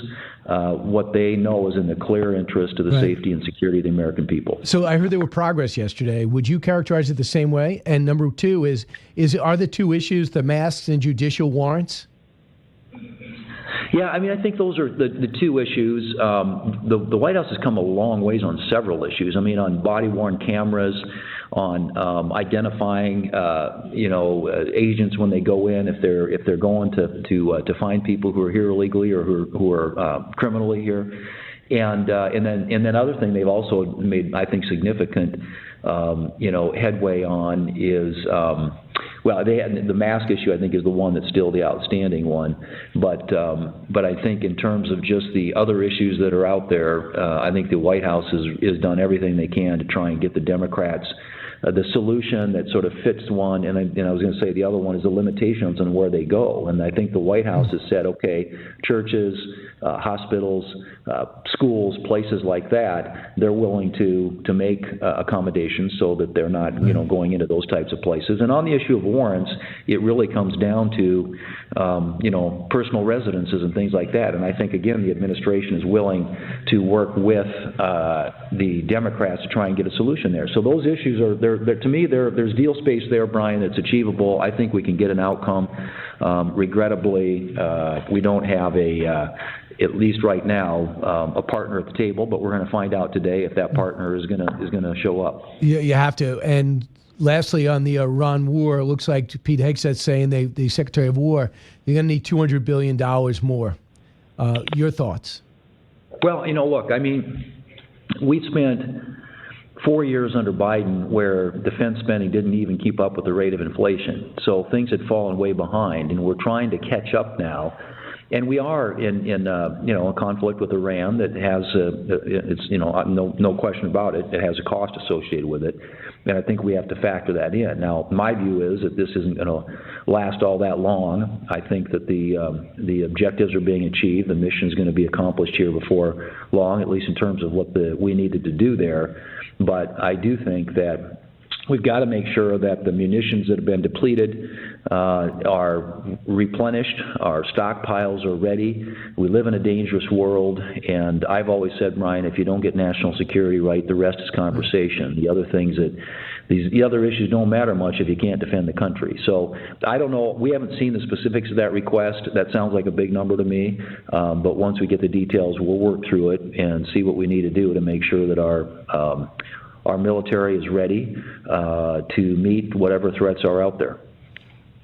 what they know is in the clear interest of the safety and security of the American people. So I heard there were progress yesterday. Would you characterize it the same way? And number two are the two issues the masks and judicial warrants? Yeah, I mean, I think those are the two issues. The White House has come a long ways on several issues. I mean, on body-worn cameras, on identifying, agents when they go in, if they're going to find people who are here illegally or who are criminally here, and then other thing they've also made, I think, significant headway on is. The mask issue, I think, is the one that's still the outstanding one. But I think in terms of just the other issues that are out there, I think the White House has done everything they can to try and get the Democrats the solution that sort of fits one. And I was going to say the other one is the limitations on where they go. And I think the White House has said, okay, churches, hospitals, schools, places like that, they're willing to make accommodations so that they're not, going into those types of places. And on the issue of warrants, it really comes down to, personal residences and things like that. And I think, again, the administration is willing to work with the Democrats to try and get a solution there. So those issues are there. To me, there's deal space there, Brian. It's achievable. I think we can get an outcome. Regrettably, we don't have a at least right now, a partner at the table. But we're going to find out today if that partner is going to show up. You have to. And lastly, on the Iran war, it looks like Pete Hegseth's saying the Secretary of War, you're going to need $200 billion more. Your thoughts? Well, look, I mean, we spent 4 years under Biden where defense spending didn't even keep up with the rate of inflation. So things had fallen way behind, and we're trying to catch up now. And we are in a conflict with Iran that has no question about it. It has a cost associated with it, and I think we have to factor that in. Now, my view is that this isn't going to last all that long. I think that the objectives are being achieved. The mission is going to be accomplished here before long, at least in terms of what we needed to do there. But I do think that we've got to make sure that the munitions that have been depleted are replenished, our stockpiles are ready. We live in a dangerous world, and I've always said, Brian, if you don't get national security right, the rest is conversation. The other things the other issues don't matter much if you can't defend the country. So I don't know. We haven't seen the specifics of that request. That sounds like a big number to me. But once we get the details, we'll work through it and see what we need to do to make sure that our military is ready to meet whatever threats are out there.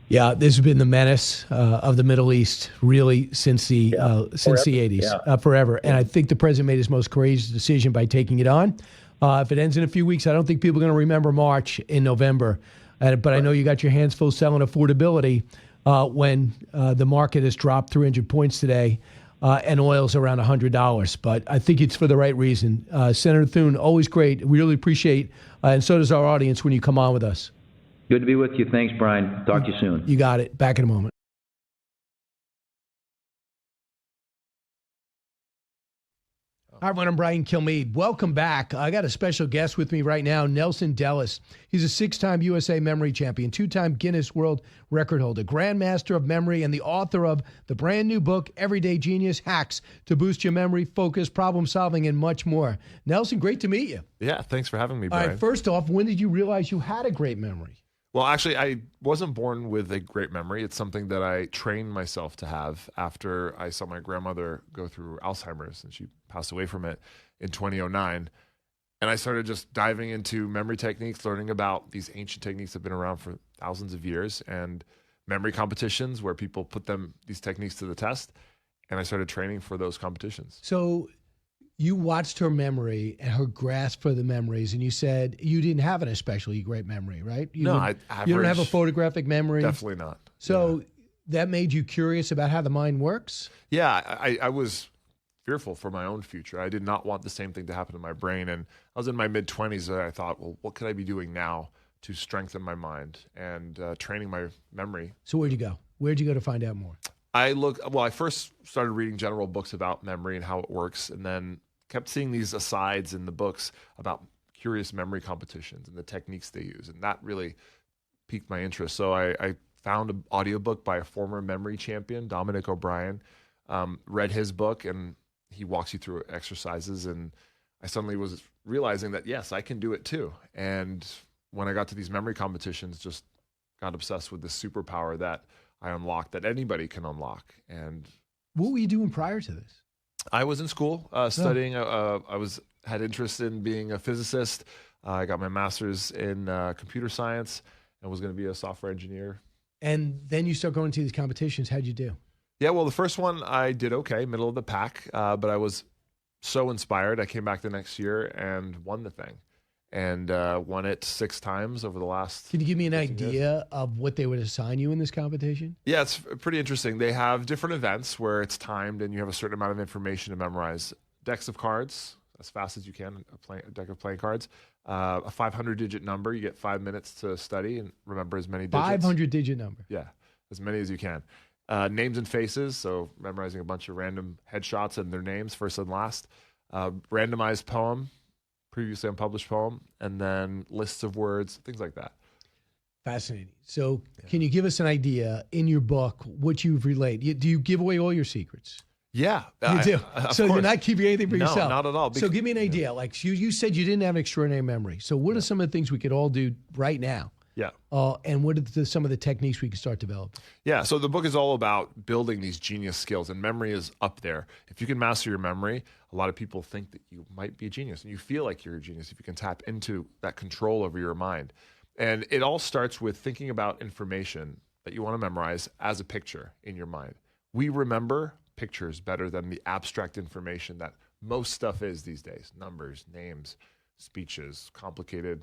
Yeah, this has been the menace of the Middle East really since the 80s, forever. And I think the president made his most courageous decision by taking it on. If it ends in a few weeks, I don't think people are going to remember March in November. But I know you got your hands full selling affordability when the market has dropped 300 points today. And oil's around $100, but I think it's for the right reason. Senator Thune, always great. We really appreciate, and so does our audience when you come on with us. Good to be with you. Thanks, Brian. Talk to you soon. You got it. Back in a moment. Hi, everyone. I'm Brian Kilmeade. Welcome back. I got a special guest with me right now, Nelson Dellis. He's a 6-time USA memory champion, 2-time Guinness World Record holder, grandmaster of memory, and the author of the brand new book, Everyday Genius Hacks to Boost Your Memory, Focus, Problem Solving, and much more. Nelson, great to meet you. Yeah, thanks for having me, Brian. All right, first off, when did you realize you had a great memory? Well, actually, I wasn't born with a great memory. It's something that I trained myself to have after I saw my grandmother go through Alzheimer's, and she passed away from it in 2009. And I started just diving into memory techniques, learning about these ancient techniques that have been around for thousands of years, and memory competitions where people put these techniques to the test. And I started training for those competitions. So you watched her memory and her grasp for the memories, and you said you didn't have an especially great memory, right? You don't have a photographic memory? Definitely not. So that made you curious about how the mind works? Yeah, I was fearful for my own future. I did not want the same thing to happen to my brain. And I was in my mid-20s and I thought, well, what could I be doing now to strengthen my mind and training my memory? So where'd you go? Where'd you go to find out more? I first started reading general books about memory and how it works, and then kept seeing these asides in the books about curious memory competitions and the techniques they use. And that really piqued my interest. So I found an audiobook by a former memory champion, Dominic O'Brien, read his book, and he walks you through exercises. And I suddenly was realizing that, yes, I can do it too. And when I got to these memory competitions, just got obsessed with this superpower that I unlocked, that anybody can unlock. And what were you doing prior to this? I was in school studying. I had interest in being a physicist. I got my master's in computer science and was going to be a software engineer. And then you start going to these competitions. How'd you do? Yeah, well, the first one I did okay, middle of the pack, but I was so inspired. I came back the next year and won the thing, and won it 6 times over the last. Can you give me an idea of what they would assign you in this competition? Yeah, it's pretty interesting. They have different events where it's timed and you have a certain amount of information to memorize. Decks of cards, as fast as you can, a deck of playing cards. A 500-digit number, you get 5 minutes to study and remember as many digits. 500-digit number. Yeah, as many as you can. Names and faces, so memorizing a bunch of random headshots and their names, first and last. Randomized poem, previously unpublished poem, and then lists of words, things like that. Fascinating. So can you give us an idea in your book what you've relayed? Do you give away all your secrets? Yeah. You do. So you're not keeping anything for yourself? No, not at all. So give me an idea. Like you said you didn't have an extraordinary memory. So what are some of the things we could all do right now Yeah. And what are some of the techniques we can start developing? Yeah, so the book is all about building these genius skills, and memory is up there. If you can master your memory, a lot of people think that you might be a genius, and you feel like you're a genius if you can tap into that control over your mind. And it all starts with thinking about information that you want to memorize as a picture in your mind. We remember pictures better than the abstract information that most stuff is these days. Numbers, names, speeches, complicated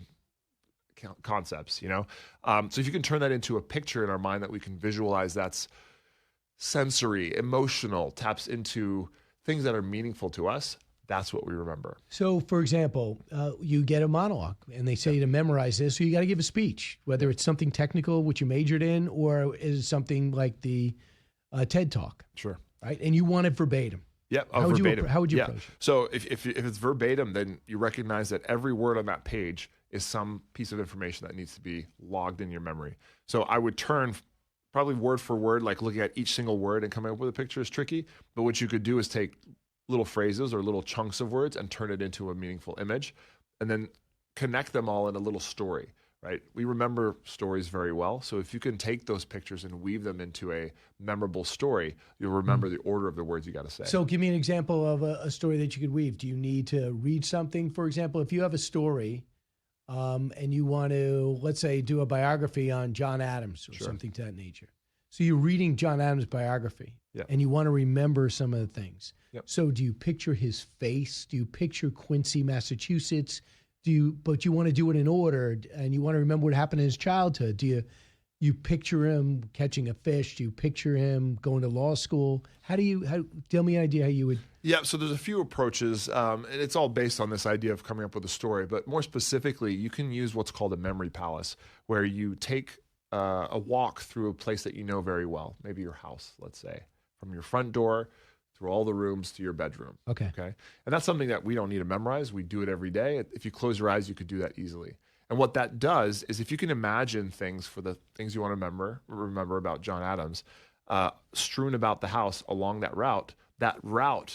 concepts, you know? So if you can turn that into a picture in our mind that we can visualize, that's sensory, emotional, taps into things that are meaningful to us, that's what we remember. So, for example, you get a monologue and they say you to memorize this, so you got to give a speech, whether it's something technical, which you majored in, or is something like the TED Talk. Sure. Right? And you want it verbatim. Yep, How would verbatim. how would you approach it? So if it's verbatim, then you recognize that every word on that page is some piece of information that needs to be logged in your memory. So I would turn probably word for word, like looking at each single word and coming up with a picture is tricky. But what you could do is take little phrases or little chunks of words and turn it into a meaningful image, and then connect them all in a little story. Right? We remember stories very well. So if you can take those pictures and weave them into a memorable story, you'll remember the order of the words you got to say. So give me an example of a story that you could weave. Do you need to read something? For example, if you have a story and you want to, let's say, do a biography on John Adams or something to that nature. So you're reading John Adams' biography and you want to remember some of the things. So do you picture his face? Do you picture Quincy, Massachusetts? But you want to do it in order, and you want to remember what happened in his childhood. Do you picture him catching a fish? Do you picture him going to law school? Tell me an idea how you would. Yeah, so there's a few approaches, and it's all based on this idea of coming up with a story. But more specifically, you can use what's called a memory palace, where you take a walk through a place that you know very well, maybe your house, let's say, from your front door through all the rooms to your bedroom. Okay. And that's something that we don't need to memorize. We do it every day. If you close your eyes, you could do that easily. And what that does is if you can imagine things for the things you want to remember about John Adams, strewn about the house along that route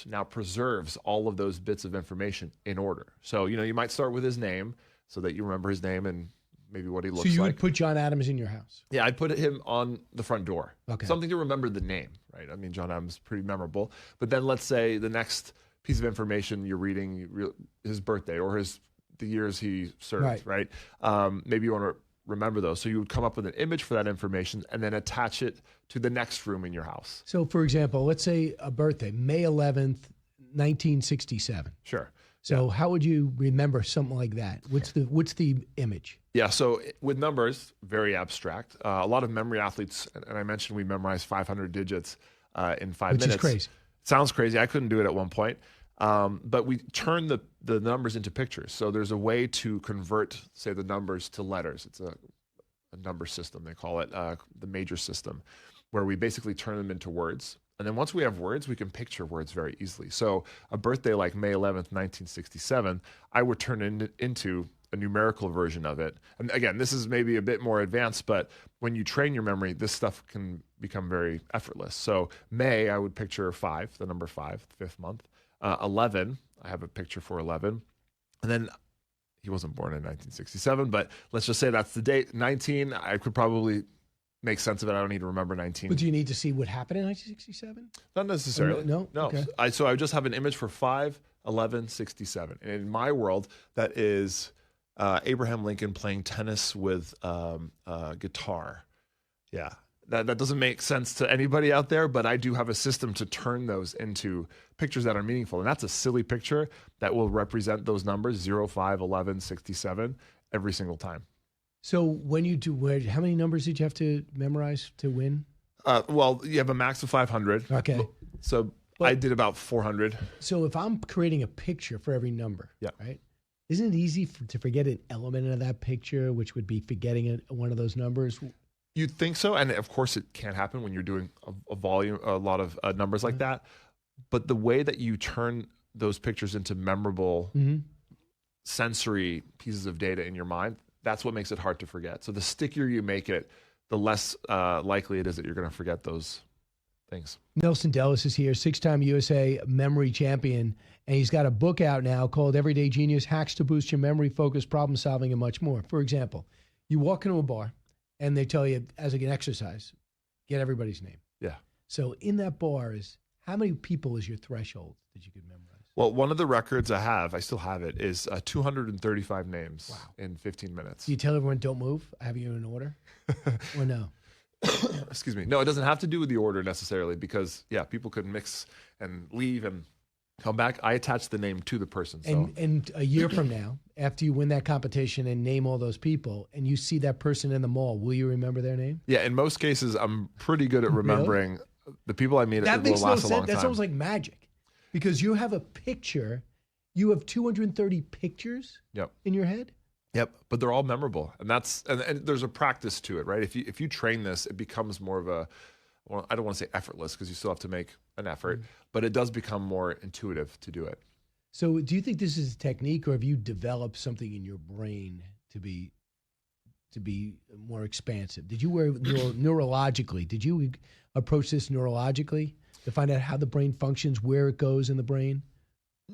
now preserves all of those bits of information in order. So, you might start with his name so that you remember his name and maybe what he looks like. So you would put John Adams in your house? Yeah, I'd put him on the front door. Okay. Something to remember the name, right? I mean, John Adams is pretty memorable. But then let's say the next piece of information you're reading, his birthday or the years he served, right? Maybe you want to remember those. So you would come up with an image for that information and then attach it to the next room in your house. So, for example, let's say a birthday, May 11th, 1967. Sure. So how would you remember something like that? What's the image? Yeah, so with numbers, very abstract. A lot of memory athletes, and I mentioned we memorized 500 digits in 5 minutes. Which is crazy. Sounds crazy. I couldn't do it at one point. But we turn the numbers into pictures. So there's a way to convert, say, the numbers to letters. It's a number system, they call it, the major system, where we basically turn them into words. And then once we have words, we can picture words very easily. So a birthday like May 11th, 1967, I would turn it into a numerical version of it. And again, this is maybe a bit more advanced, but when you train your memory, this stuff can become very effortless. So May, I would picture 5, the number 5, the 5th month. 11, I have a picture for 11. And then he wasn't born in 1967, but let's just say that's the date. 19, I could probably make sense of it. I don't need to remember 19. But do you need to see what happened in 1967? Not necessarily. No? Okay. So I just have an image for 5, 11, 67. And in my world, that is Abraham Lincoln playing tennis with guitar. Yeah. That doesn't make sense to anybody out there, but I do have a system to turn those into pictures that are meaningful. And that's a silly picture that will represent those numbers, 0, 5, 11, 67, every single time. So when you do, how many numbers did you have to memorize to win? Well, you have a max of 500. Okay. So I did about 400. So if I'm creating a picture for every number, right? Isn't it easy to forget an element of that picture, which would be forgetting one of those numbers? You'd think so, and of course it can't happen when you're doing a lot of numbers like that. But the way that you turn those pictures into memorable sensory pieces of data in your mind, that's what makes it hard to forget. So the stickier you make it, the less likely it is that you're going to forget those things. Nelson Dellis is here, 6-time USA memory champion, and he's got a book out now called Everyday Genius: Hacks to Boost Your Memory, Focus, Problem Solving, and much more. For example, You walk into a bar, and they tell you, as like an exercise, get everybody's name. Yeah. So in that bar is, how many people is your threshold that you could memorize? Well, one of the records I still have it, is 235 names in 15 minutes. Do you tell everyone, don't move? I have you in order? Or no? Excuse me. No, it doesn't have to do with the order necessarily because, people could mix and leave and come back. I attach the name to the person. So. And a year from now, after you win that competition and name all those people, and you see that person in the mall, will you remember their name? Yeah, in most cases, I'm pretty good at remembering the people I meet. That It makes will no last a long sense. time. That's almost like magic. Because you have a picture, you have 230 pictures in your head? Yep, but they're all memorable, and and there's a practice to it, right? If you train this, it becomes more of a, well, I don't want to say effortless because you still have to make an effort, but it does become more intuitive to do it. So, do you think this is a technique, or have you developed something in your brain to be more expansive? Did you neurologically? Did you approach this neurologically to find out how the brain functions, where it goes in the brain?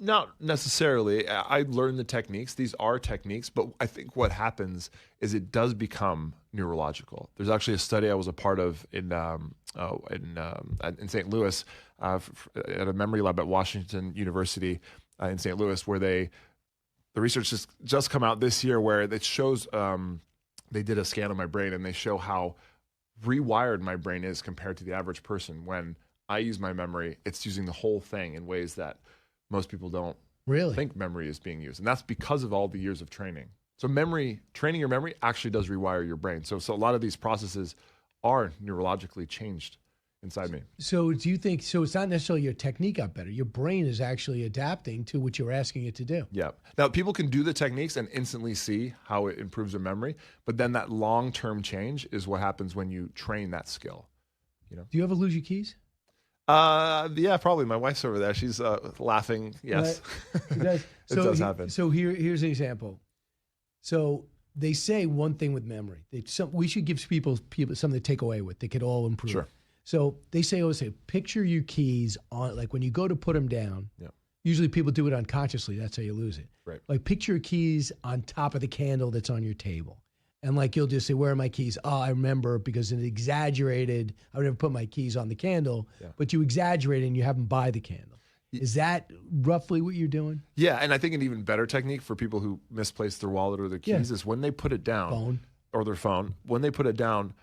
Not necessarily. I learned the techniques. These are techniques, but I think what happens is it does become neurological. There's actually a study I was a part of in St. Louis at a memory lab at Washington University in St. Louis, where the research just come out this year, where it shows they did a scan of my brain and they show how rewired my brain is compared to the average person. When I use my memory, it's using the whole thing in ways that most people don't really think memory is being used. And that's because of all the years of training. So training your memory actually does rewire your brain. So a lot of these processes are neurologically changed inside me. So do you think, so it's not necessarily your technique got better, your brain is actually adapting to what you're asking it to do? Yeah. Now, people can do the techniques and instantly see how it improves their memory, but then that long-term change is what happens when you train that skill. Do you ever lose your keys? Yeah, probably. My wife's over there. She's laughing. Yes, it does. It does happen. So here's an example. So they say one thing with memory. We should give people something to take away with. They could all improve. Sure. So they always say, picture your keys on, like when you go to put them down. Yeah. Usually people do it unconsciously. That's how you lose it. Right. Like picture your keys on top of the candle that's on your table. And like you'll just say, where are my keys? Oh, I remember because it exaggerated. I would never put my keys on the candle, but you exaggerated and you have them by the candle. Is that roughly what you're doing? Yeah, and I think an even better technique for people who misplace their wallet or their keys is when they put it down, or their phone, when they put it down,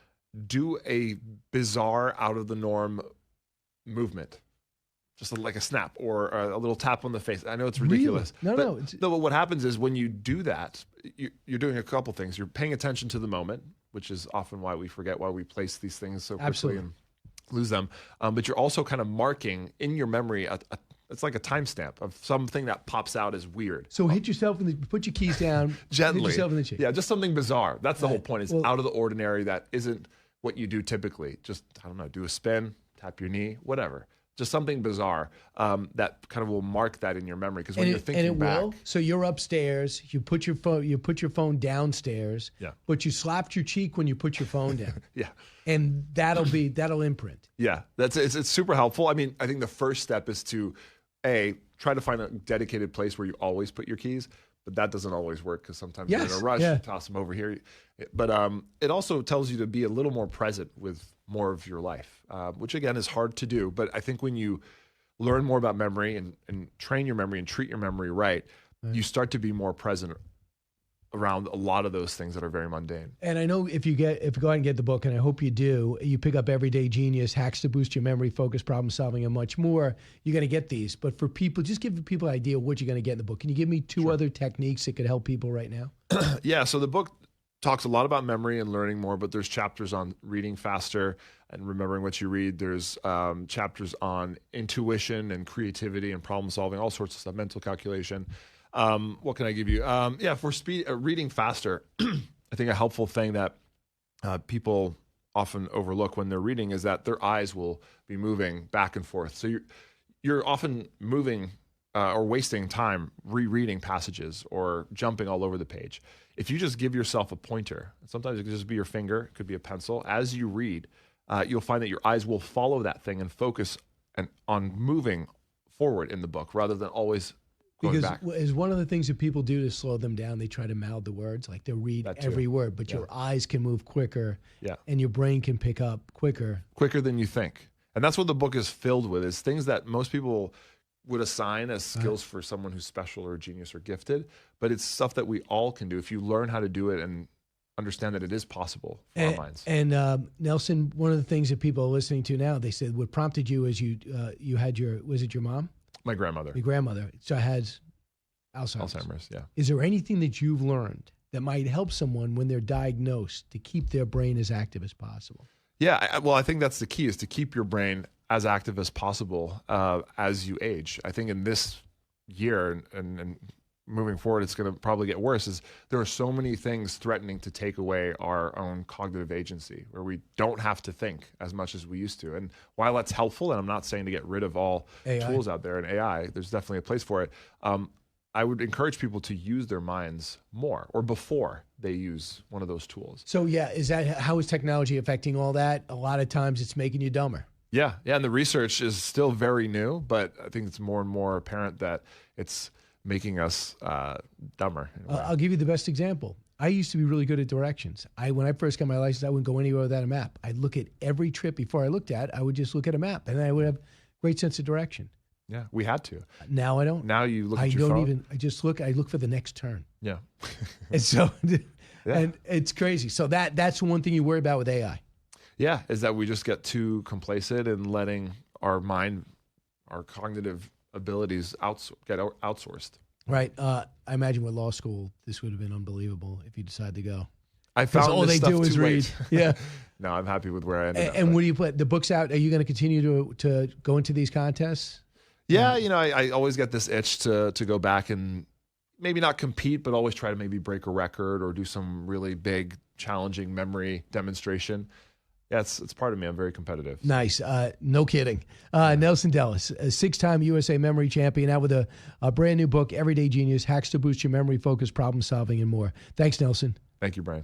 do a bizarre, out of the norm movement. Just like a snap or a little tap on the face. I know it's ridiculous. Really? No. But what happens is when you do that, you're doing a couple things. You're paying attention to the moment, which is often why we forget why we place these things so quickly and lose them. But you're also kind of marking in your memory, it's like a timestamp of something that pops out as weird. So hit yourself put your keys down. Gently. Hit yourself in the chin. Yeah, just something bizarre. That's the whole point. It's out of the ordinary. That isn't what you do typically. Just, I don't know, do a spin, tap your knee, whatever. Just something bizarre that kind of will mark that in your memory, because when you're thinking back, will. So you're upstairs. You put your phone downstairs. Yeah. But you slapped your cheek when you put your phone down. Yeah. And that'll imprint. Yeah. It's super helpful. I mean, I think the first step is to try to find a dedicated place where you always put your keys. But that doesn't always work because sometimes you're in a rush, you toss them over here. But it also tells you to be a little more present with more of your life, which again is hard to do. But I think when you learn more about memory and train your memory and treat your memory right, you start to be more present around a lot of those things that are very mundane. And I know if you go out and get the book, and I hope you do, you pick up Everyday Genius, Hacks to Boost Your Memory, Focus, Problem Solving, and much more, you're going to get these. But for people, just give people an idea of what you're going to get in the book. Can you give me two other techniques that could help people right now? Yeah, so the book talks a lot about memory and learning more, but there's chapters on reading faster and remembering what you read. There's chapters on intuition and creativity and problem solving, all sorts of stuff, mental calculation. What can I give you? For reading faster, I think a helpful thing that people often overlook when they're reading is that their eyes will be moving back and forth. So you're often moving or wasting time rereading passages or jumping all over the page. If you just give yourself a pointer, sometimes it could just be your finger, it could be a pencil. As you read, you'll find that your eyes will follow that thing and focus on moving forward in the book rather than always going Because back. is one of the things that people do to slow them down, they try to mouth the words. Like they'll read That too. every word, but your eyes can move quicker Yeah. and your brain can pick up quicker. Quicker than you think. And that's what the book is filled with, is things that most people would assign as skills for someone who's special or genius or gifted, but it's stuff that we all can do if you learn how to do it and understand that it is possible for our minds. And Nelson, one of the things that people are listening to now, they said what prompted you is you had was it your mom? My grandmother. Your grandmother. So has Alzheimer's, yeah. Is there anything that you've learned that might help someone when they're diagnosed to keep their brain as active as possible? Yeah, I think that's the key, is to keep your brain as active as possible as you age. I think in this year and moving forward, it's going to probably get worse, is there are so many things threatening to take away our own cognitive agency, where we don't have to think as much as we used to. And while that's helpful, and I'm not saying to get rid of all AI. tools out there, and AI, there's definitely a place for it, I would encourage people to use their minds more, or before they use one of those tools. So yeah, how is technology affecting all that? A lot of times it's making you dumber. Yeah, and the research is still very new, but I think it's more and more apparent that it's making us dumber. I'll give you the best example. I used to be really good at directions. When I first got my license, I wouldn't go anywhere without a map. I'd look at every trip before I looked at. I would just look at a map, and I would have great sense of direction. Yeah, we had to. Now I don't. Now you look at I your don't phone. even. I just look. I look for the next turn. Yeah. And so, Yeah. and it's crazy. So that's one thing you worry about with AI. Yeah, is that we just get too complacent in letting our mind, our cognitive abilities get outsourced. Right. I imagine with law school, this would have been unbelievable if you decided to go. I found all this they stuff do is too read. late. Yeah. No, I'm happy with where I ended up. And what do you put the books out? Are you going to continue to go into these contests? Yeah, I always get this itch to go back and maybe not compete, but always try to maybe break a record or do some really big, challenging memory demonstration. Yeah, it's part of me. I'm very competitive. Nice. No kidding. Nelson Dellis, a 6-time USA memory champion, out with a brand new book, Everyday Genius, Hacks to Boost Your Memory, Focus, Problem Solving, and more. Thanks, Nelson. Thank you, Brian.